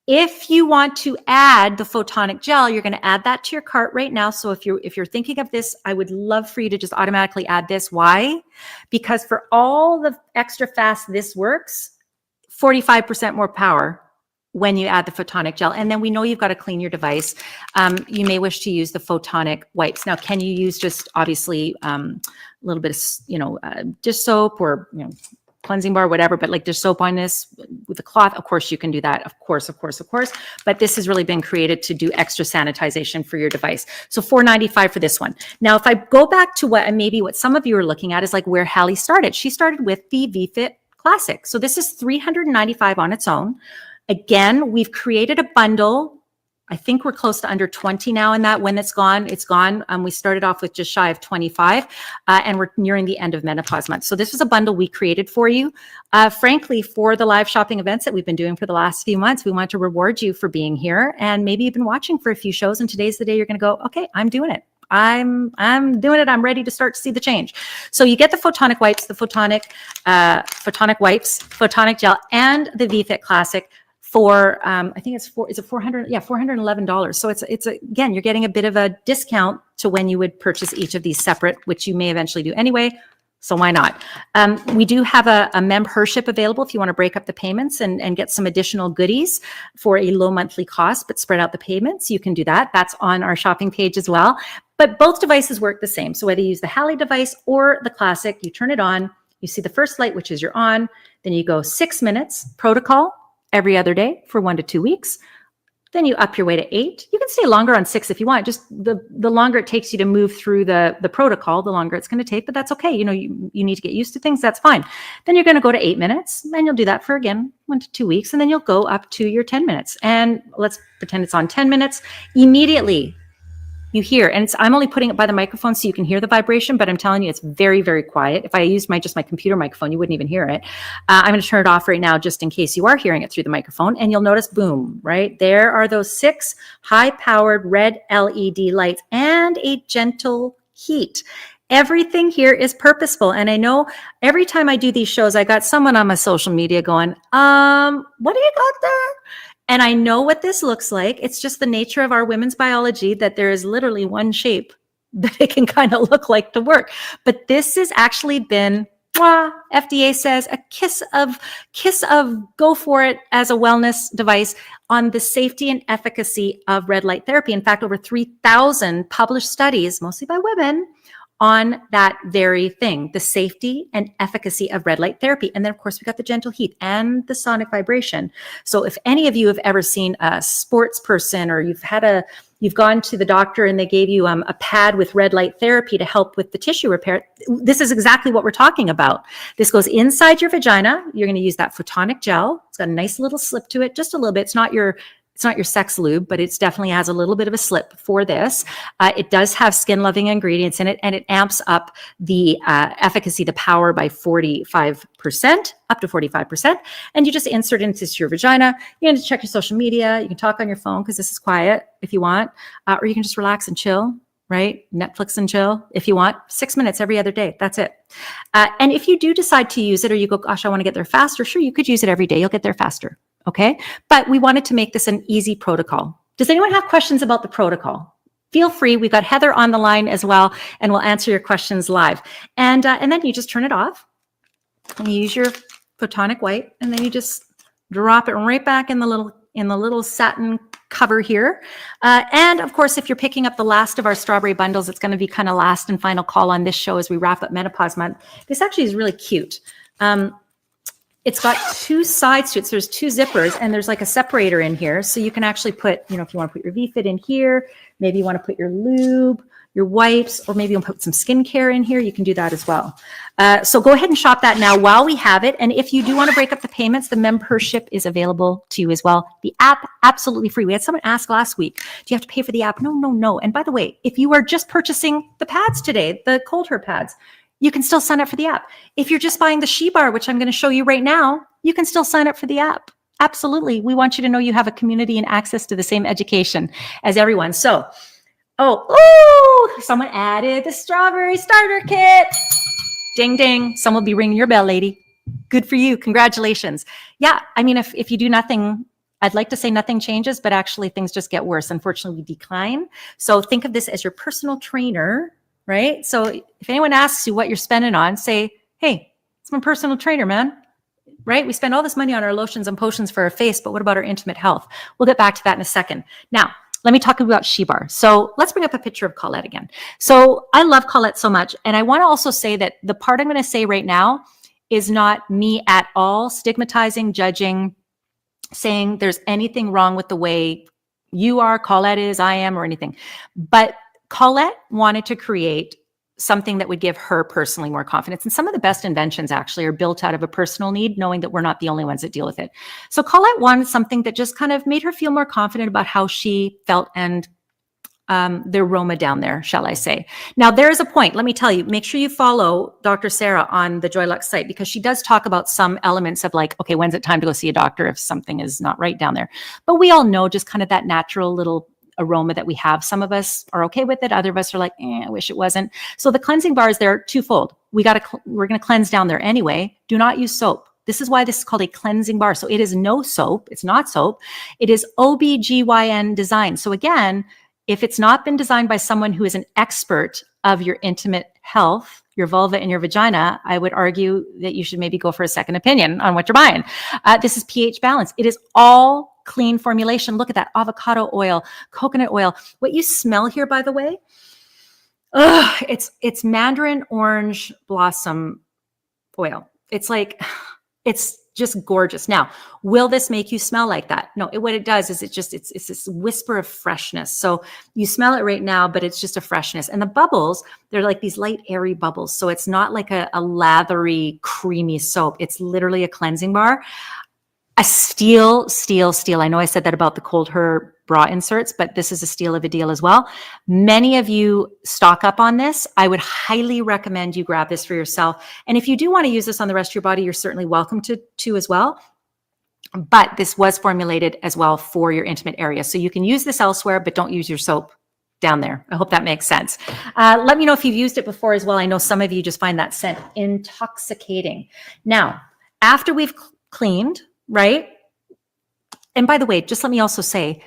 If you want to add the photonic gel, you're going to add that to your cart right now. So if you're thinking of this, I would love for you to just automatically add this. Why? Because for all the extra fast this works, 45% more power when you add the photonic gel. And then we know you've got to clean your device. You may wish to use the photonic wipes. Now, can you use just obviously a little bit of, dish soap or, cleansing bar, whatever, but like there's soap on this with a cloth. Of course you can do that. Of course. But this has really been created to do extra sanitization for your device. So $495 for this one. Now, if I go back to what some of you are looking at is like where Halle started. She started with the VFit Classic. So this is $395 on its own. Again, we've created a bundle. I think we're close to under 20 now in that. When it's gone, it's gone. We started off with just shy of 25, and we're nearing the end of menopause month. So this was a bundle we created for you. Frankly, for the live shopping events that we've been doing for the last few months, we want to reward you for being here. And maybe you've been watching for a few shows, and today's the day you're going to go, okay, I'm doing it. I'm doing it. I'm ready to start to see the change. So you get the photonic wipes, the photonic wipes, photonic gel, and the VFit Classic for, I think is it 400? Yeah, $411. So again, you're getting a bit of a discount to when you would purchase each of these separate, which you may eventually do anyway. So why not? We do have a membership available if you want to break up the payments and get some additional goodies for a low monthly cost, but spread out the payments. You can do that. That's on our shopping page as well. But both devices work the same. So whether you use the Halley device or the Classic, you turn it on, you see the first light, which is you're on, then you go 6 minutes protocol every other day for 1 to 2 weeks. Then you up your way to 8. You can stay longer on 6 if you want. Just the longer it takes you to move through the protocol, the longer it's going to take, but that's okay. You need to get used to things. That's fine. Then you're going to go to 8 minutes, and you'll do that for, again, 1 to 2 weeks, and then you'll go up to your 10 minutes. And let's pretend it's on 10 minutes. Immediately, you hear, and I'm only putting it by the microphone so you can hear the vibration, but I'm telling you, it's very, very quiet. If I used my computer microphone, you wouldn't even hear it. I'm going to turn it off right now just in case you are hearing it through the microphone, and you'll notice, boom, right? There are those 6 high-powered red LED lights and a gentle heat. Everything here is purposeful. And I know every time I do these shows, I got someone on my social media going, what do you got there? And I know what this looks like. It's just the nature of our women's biology that there is literally one shape that it can kind of look like to work. But this has actually been, FDA says, a kiss of go for it as a wellness device on the safety and efficacy of red light therapy. In fact, over 3,000 published studies, mostly by women, on that very thing, the safety and efficacy of red light therapy. And then, of course, we got the gentle heat and the sonic vibration. So if any of you have ever seen a sports person, or you've gone to the doctor and they gave you a pad with red light therapy to help with the tissue repair, this is exactly what we're talking about. This goes inside your vagina. You're going to use that photonic gel. It's got a nice little slip to it, just a little bit. It's not your sex lube, but it definitely has a little bit of a slip for this. It does have skin-loving ingredients in it, and it amps up the efficacy, the power by 45%, up to 45%. And you just insert it into your vagina. You can check your social media. You can talk on your phone because this is quiet if you want, or you can just relax and chill, right? Netflix and chill if you want. 6 minutes every other day. That's it. And if you do decide to use it, or you go, gosh, I want to get there faster, sure, you could use it every day. You'll get there faster. Okay. But we wanted to make this an easy protocol. Does anyone have questions about the protocol? Feel free. We've got Heather on the line as well, and we'll answer your questions live. And then you just turn it off and you use your photonic white, and then you just drop it right back in the little satin cover here. And of course, if you're picking up the last of our strawberry bundles, it's going to be kind of last and final call on this show as we wrap up Menopause Month. This actually is really cute. It's got 2 sides to it. So there's 2 zippers, and there's like a separator in here. So you can actually put, if you want to put your VFit in here, maybe you want to put your lube, your wipes, or maybe you want to put some skincare in here, you can do that as well. So go ahead and shop that now while we have it. And if you do want to break up the payments, the membership is available to you as well. The app, absolutely free. We had someone ask last week, do you have to pay for the app? No. And by the way, if you are just purchasing the pads today, the cold her pads, you can still sign up for the app. If you're just buying the She Bar, which I'm going to show you right now, you can still sign up for the app. Absolutely. We want you to know you have a community and access to the same education as everyone. So, someone added the strawberry starter kit. Ding, ding. Someone will be ringing your bell, lady. Good for you. Congratulations. Yeah. I mean, if you do nothing, I'd like to say nothing changes, but actually things just get worse. Unfortunately, we decline. So think of this as your personal trainer. Right? So if anyone asks you what you're spending on, say, hey, it's my personal trainer, man. Right? We spend all this money on our lotions and potions for our face, but what about our intimate health? We'll get back to that in a second. Now, let me talk about She Bar. So let's bring up a picture of Colette again. So I love Colette so much. And I want to also say that the part I'm going to say right now is not me at all stigmatizing, judging, saying there's anything wrong with the way you are, Colette is, I am, or anything. But Colette wanted to create something that would give her personally more confidence. And some of the best inventions actually are built out of a personal need, knowing that we're not the only ones that deal with it. So Colette wanted something that just kind of made her feel more confident about how she felt and the aroma down there, shall I say. Now, there is a point. Let me tell you, make sure you follow Dr. Sarah on the Joylux site, because she does talk about some elements of like, okay, when's it time to go see a doctor if something is not right down there? But we all know just kind of that natural little aroma that we have. Some of us are okay with it. Other of us are like, I wish it wasn't. So the cleansing bar is there twefold. We're going to cleanse down there anyway. Do not use soap. This is why this is called a cleansing bar. So it is no soap. It's not soap. It is OBGYN designed. So again, if it's not been designed by someone who is an expert of your intimate health, your vulva and your vagina, I would argue that you should maybe go for a second opinion on what you're buying. This is pH balance. It is all clean formulation. Look at that avocado oil, coconut oil. What you smell here, by the way, it's mandarin orange blossom oil. It's like, it's just gorgeous. Now, will this make you smell like that? No, what it does is it's this whisper of freshness. So you smell it right now, but it's just a freshness. And the bubbles, they're like these light, airy bubbles. So it's not like a lathery, creamy soap. It's literally a cleansing bar. A steal. I know I said that about the Cold Her bra inserts, but this is a steal of a deal as well. Many of you stock up on this. I would highly recommend you grab this for yourself. And if you do want to use this on the rest of your body, you're certainly welcome to as well. But this was formulated as well for your intimate area. So you can use this elsewhere, but don't use your soap down there. I hope that makes sense. Let me know if you've used it before as well. I know some of you just find that scent intoxicating. Now, after we've cleaned, right? And by the way, just let me also say,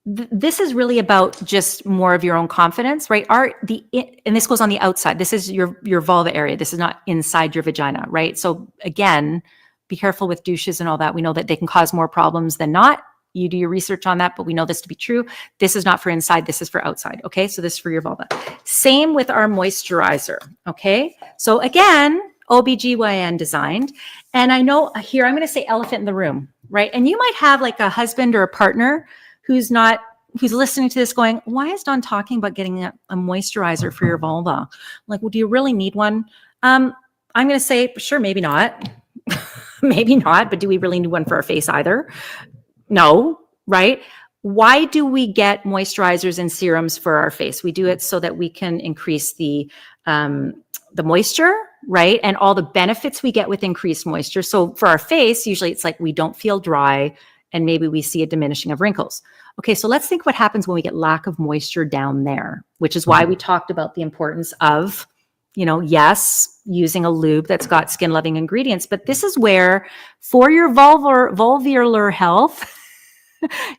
this is really about just more of your own confidence, right? And this goes on the outside. This is your vulva area. This is not inside your vagina, right? So again, be careful with douches and all that. We know that they can cause more problems than not. You do your research on that, but we know this to be true. This is not for inside. This is for outside. Okay. So this is for your vulva. Same with our moisturizer. Okay. So again, OBGYN designed. And I know here, I'm going to say elephant in the room, right? And you might have like a husband or a partner who's listening to this going, why is Dawn talking about getting a moisturizer for your vulva? I'm like, well, do you really need one? I'm going to say, sure, maybe not. Maybe not, but do we really need one for our face either? No, right? Why do we get moisturizers and serums for our face? We do it so that we can increase the moisture, right? And all the benefits we get with increased moisture. So for our face, usually it's like we don't feel dry and maybe we see a diminishing of wrinkles. Okay, so let's think what happens when we get lack of moisture down there, which is why we talked about the importance of, yes, using a lube that's got skin loving ingredients, but this is where for your vulvular health,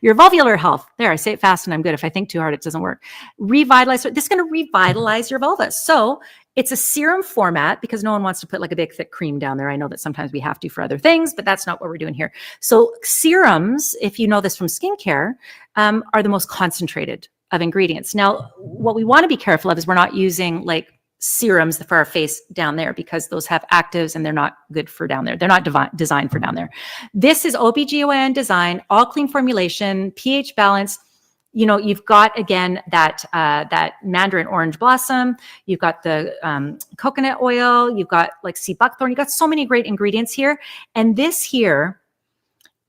your vulvular health, there, I say it fast and I'm good. If I think too hard, it doesn't work. This is going to revitalize your vulva. So it's a serum format because no one wants to put like a big thick cream down there. I know that sometimes we have to for other things, but that's not what we're doing here. So serums, if you know this from skincare, are the most concentrated of ingredients. Now, what we want to be careful of is we're not using like serums for our face down there because those have actives and they're not good for down there. They're not designed for down there. This is OBGYN design, all clean formulation, pH balance. You've got, again, that mandarin orange blossom. You've got the coconut oil. You've got like sea buckthorn. You've got so many great ingredients here. And this here,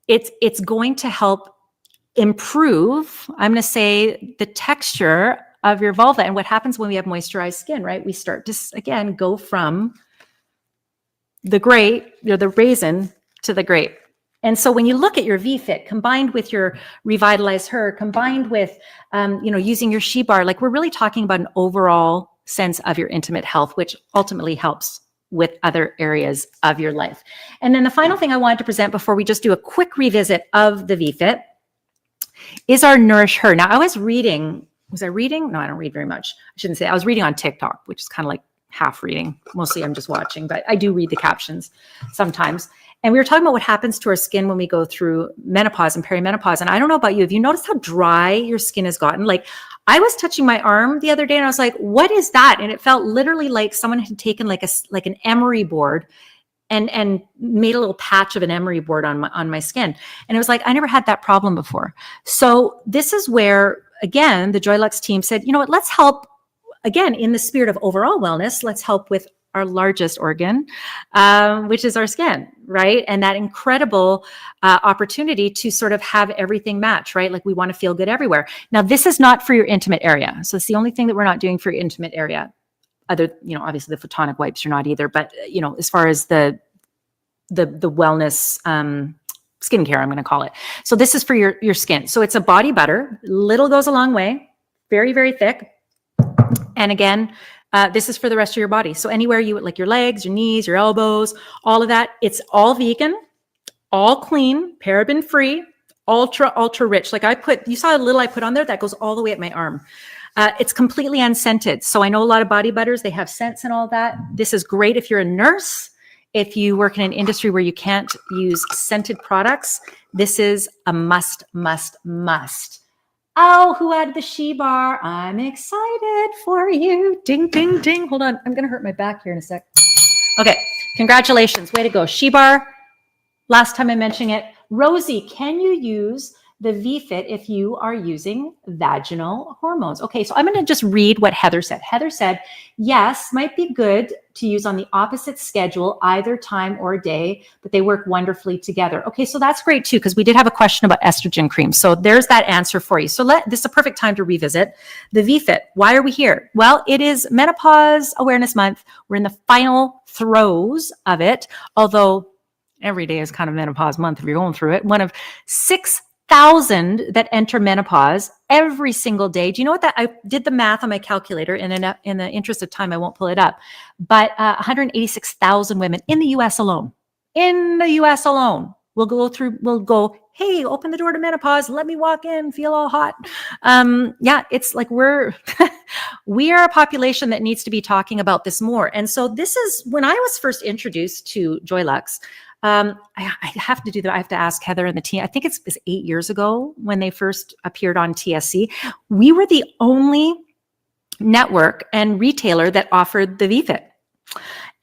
it's going to help improve, I'm going to say, the texture of your vulva. And what happens when we have moisturized skin, right? We start to, again, go from the raisin to the grape. And so when you look at your VFit combined with your Revitalize Her, combined with, using your She Bar, like we're really talking about an overall sense of your intimate health, which ultimately helps with other areas of your life. And then the final thing I wanted to present before we just do a quick revisit of the VFit is our Nourish Her. Now I was reading, No, I don't read very much. I shouldn't say. I was reading on TikTok, which is kind of like half reading. Mostly I'm just watching, but I do read the captions sometimes. And we were talking about what happens to our skin when we go through menopause and perimenopause. And I don't know about you. Have you noticed how dry your skin has gotten? Like I was touching my arm the other day and I was like, what is that? And it felt literally like someone had taken like an emery board and made a little patch of an emery board on my skin. And it was like, I never had that problem before. So this is where, again, the Joylux team said, you know what, let's help, again, in the spirit of overall wellness, let's help with our largest organ, which is our skin, right? And that incredible opportunity to sort of have everything match, right? Like we want to feel good everywhere. Now, this is not for your intimate area. So it's the only thing that we're not doing for your intimate area. Obviously the photonic wipes are not either, but as far as the wellness skincare, I'm going to call it. So this is for your skin. So it's a body butter. Little goes a long way. Very, very thick. And again, This is for the rest of your body. So anywhere you like your legs, your knees, your elbows, all of that, it's all vegan, all clean, paraben free, ultra rich. Like you saw a little I put on there that goes all the way up my arm. It's completely unscented. So I know a lot of body butters, they have scents and all that. This is great if you're a nurse, if you work in an industry where you can't use scented products. This is a must. Oh, who added the She Bar? I'm excited for you. Ding, ding, ding. Hold on. I'm going to hurt my back here in a sec. Okay. Congratulations. Way to go. She Bar. Last time I'm mentioning it. Rosie, can you use the VFit if you are using vaginal hormones? Okay, so I'm going to just read what Heather said. Heather said, yes, might be good to use on the opposite schedule, either time or day, but they work wonderfully together. Okay, so that's great too, because we did have a question about estrogen cream. So there's that answer for you. So this is a perfect time to revisit the VFit. Why are we here? Well, it is Menopause Awareness Month. We're in the final throes of it, although every day is kind of menopause month if you're going through it. One of 6,000 that enter menopause every single day. Do you know what I did the math on my calculator, and in the interest of time, I won't pull it up, but 186,000 women in the US alone. In the US alone, we'll go, hey, open the door to menopause. Let me walk in, feel all hot. Yeah, it's like we are a population that needs to be talking about this more. And so this is when I was first introduced to Joylux. I have to ask Heather and the team. I think it's 8 years ago when they first appeared on TSC. We were the only network and retailer that offered the VFit.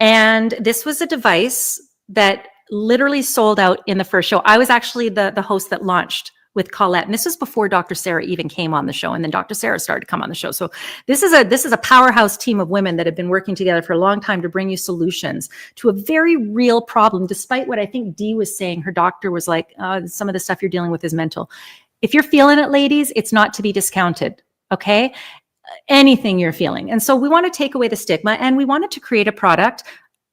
And this was a device that literally sold out in the first show. I was actually the host that launched with Colette. And this was before Dr. Sarah even came on the show. And then Dr. Sarah started to come on the show. So this is a powerhouse team of women that have been working together for a long time to bring you solutions to a very real problem, despite what I think Dee was saying. Her doctor was like, some of the stuff you're dealing with is mental. If you're feeling it, ladies, it's not to be discounted. Okay. Anything you're feeling. And so we want to take away the stigma, and we wanted to create a product,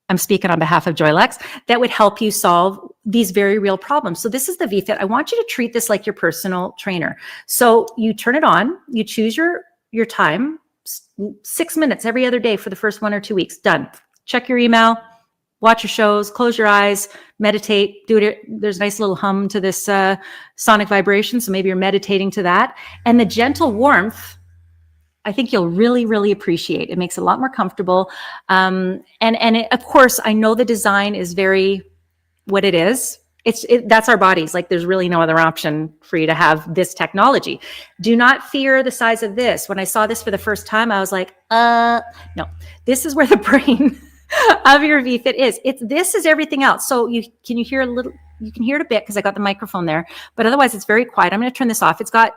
I'm speaking on behalf of Joylux, that would help you solve these very real problems. So this is the VFit. I want you to treat this like your personal trainer. So you turn it on, you choose your time, 6 minutes every other day for the first 1 or 2 weeks. Done. Check your email, watch your shows, close your eyes, meditate, do it. There's a nice little hum to this sonic vibration. So maybe you're meditating to that. And the gentle warmth, I think you'll really, really appreciate. It makes it a lot more comfortable. And of course, I know the design is very what it is. That's our bodies. Like there's really no other option for you to have this technology. Do not fear the size of this. When I saw this for the first time, I was like, no, this is where the brain of your VFit is. This is everything else. So you can hear it a bit because I got the microphone there, but otherwise it's very quiet. I'm going to turn this off. It's got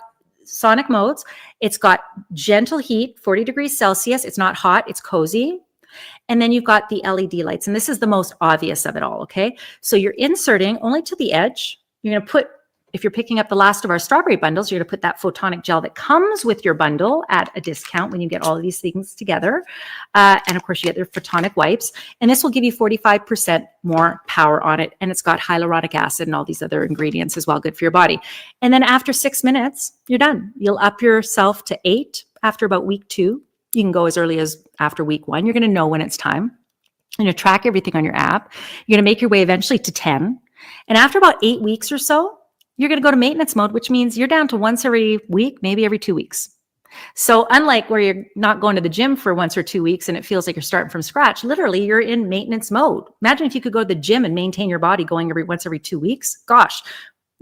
sonic modes. It's got gentle heat, 40 degrees Celsius. It's not hot. It's cozy. And then you've got the LED lights. And this is the most obvious of it all. Okay. So you're inserting only to the edge. You're going to put, if you're picking up the last of our strawberry bundles, you're going to put that photonic gel that comes with your bundle at a discount when you get all of these things together. And of course, you get their photonic wipes. And this will give you 45% more power on it. And it's got hyaluronic acid and all these other ingredients as well, good for your body. And then after 6 minutes, you're done. You'll up yourself to 8 after about week 2. You can go as early as after week 1. You're going to know when it's time. You're going to track everything on your app. You're going to make your way eventually to 10. And after about 8 weeks or so, you're going to go to maintenance mode, which means you're down to once every week, maybe every 2 weeks. So unlike where you're not going to the gym for once or 2 weeks and it feels like you're starting from scratch, literally you're in maintenance mode. Imagine if you could go to the gym and maintain your body going once every 2 weeks. Gosh,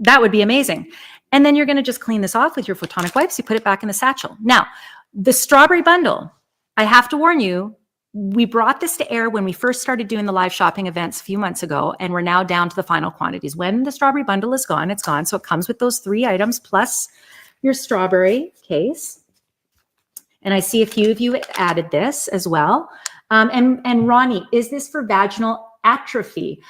that would be amazing. And then you're going to just clean this off with your photonic wipes. You put it back in the satchel. Now, the strawberry bundle, I have to warn you, we brought this to air when we first started doing the live shopping events a few months ago, and we're now down to the final quantities. When the strawberry bundle is gone, it's gone. So it comes with those 3 items plus your strawberry case. And I see a few of you added this as well. And Ronnie, is this for vaginal atrophy?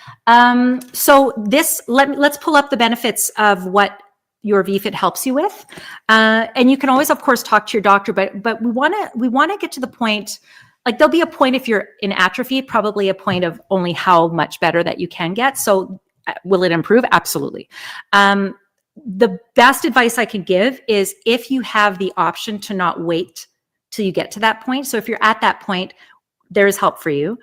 So this, let's pull up the benefits of what your VFit helps you with. And you can always, of course, talk to your doctor, but we want to get to the point. Like there'll be a point if you're in atrophy, probably a point of only how much better that you can get. So will it improve? Absolutely. The best advice I can give is if you have the option to not wait till you get to that point. So if you're at that point, there is help for you.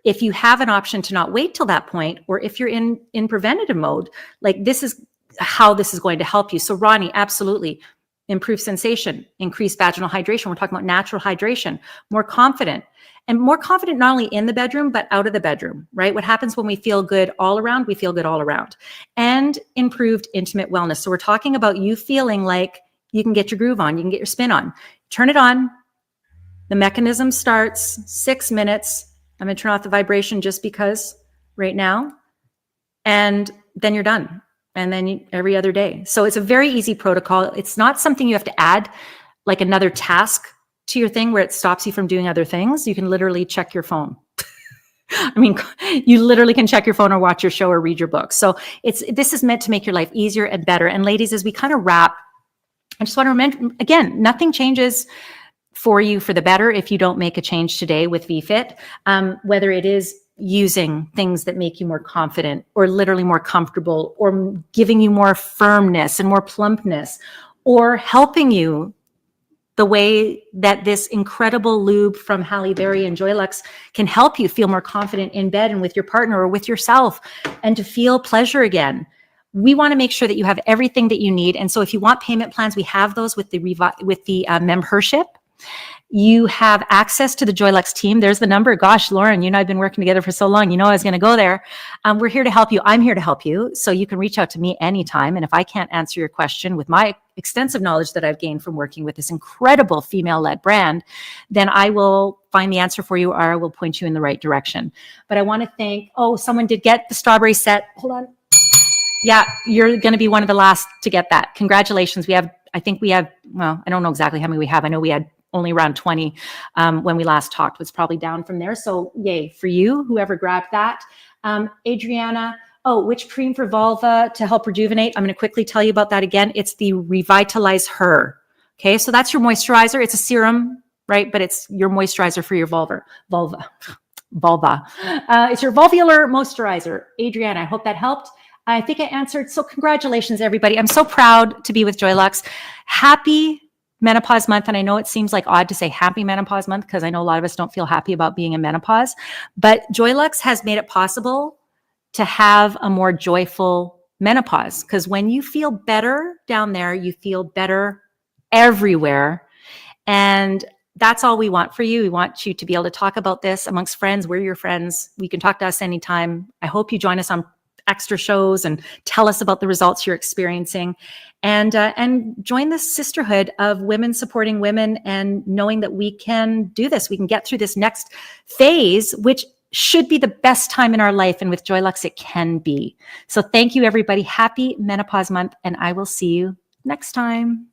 If you have an option to not wait till that point, or if you're in preventative mode, like this is how this is going to help you. So Ronnie, absolutely. Improve sensation, increase vaginal hydration. We're talking about natural hydration, more confident, and more confident not only in the bedroom, but out of the bedroom, right? What happens when we feel good all around? We feel good all around. And improved intimate wellness. So we're talking about you feeling like you can get your groove on, you can get your spin on. Turn it on. The mechanism starts 6 minutes. I'm going to turn off the vibration just because right now. And then you're done. And then every other day. So it's a very easy protocol. It's not something you have to add like another task to your thing where it stops you from doing other things. You can literally check your phone. I mean, you literally can check your phone or watch your show or read your book. So this is meant to make your life easier and better. And ladies, as we kind of wrap, I just want to remember, again, nothing changes for you for the better if you don't make a change today with VFit, whether it is using things that make you more confident or literally more comfortable or giving you more firmness and more plumpness or helping you the way that this incredible lube from Halle Berry and Joylux can help you feel more confident in bed and with your partner or with yourself and to feel pleasure again. We want to make sure that you have everything that you need. And so if you want payment plans, we have those with the membership. You have access to the Joylux team. There's the number. Gosh, Lauren, you and I have been working together for so long. You know I was going to go there. We're here to help you. I'm here to help you. So you can reach out to me anytime. And if I can't answer your question with my extensive knowledge that I've gained from working with this incredible female-led brand, then I will find the answer for you or I will point you in the right direction. But I want to thank, someone did get the strawberry set. Hold on. Yeah, you're going to be one of the last to get that. Congratulations. I think we have, well, I don't know exactly how many we have. I know we had only around 20 when we last talked. It's probably down from there. So yay for you, whoever grabbed that. Adriana, which cream for vulva to help rejuvenate? I'm going to quickly tell you about that again. It's the Revitalize Her. Okay, so that's your moisturizer. It's a serum, right? But it's your moisturizer for your vulva. It's your vulvular moisturizer. Adriana, I hope that helped. I think I answered. So congratulations, everybody. I'm so proud to be with Joylux. Happy Menopause Month. And I know it seems like odd to say happy Menopause Month because I know a lot of us don't feel happy about being in menopause, but Joylux has made it possible to have a more joyful menopause. Because when you feel better down there, you feel better everywhere. And that's all we want for you. We want you to be able to talk about this amongst friends. We're your friends. You can talk to us anytime. I hope you join us on extra shows and tell us about the results you're experiencing, and join the sisterhood of women supporting women and knowing that we can do this. We can get through this next phase, which should be the best time in our life. And with Joylux, it can be. So thank you, everybody. Happy Menopause Month, and I will see you next time.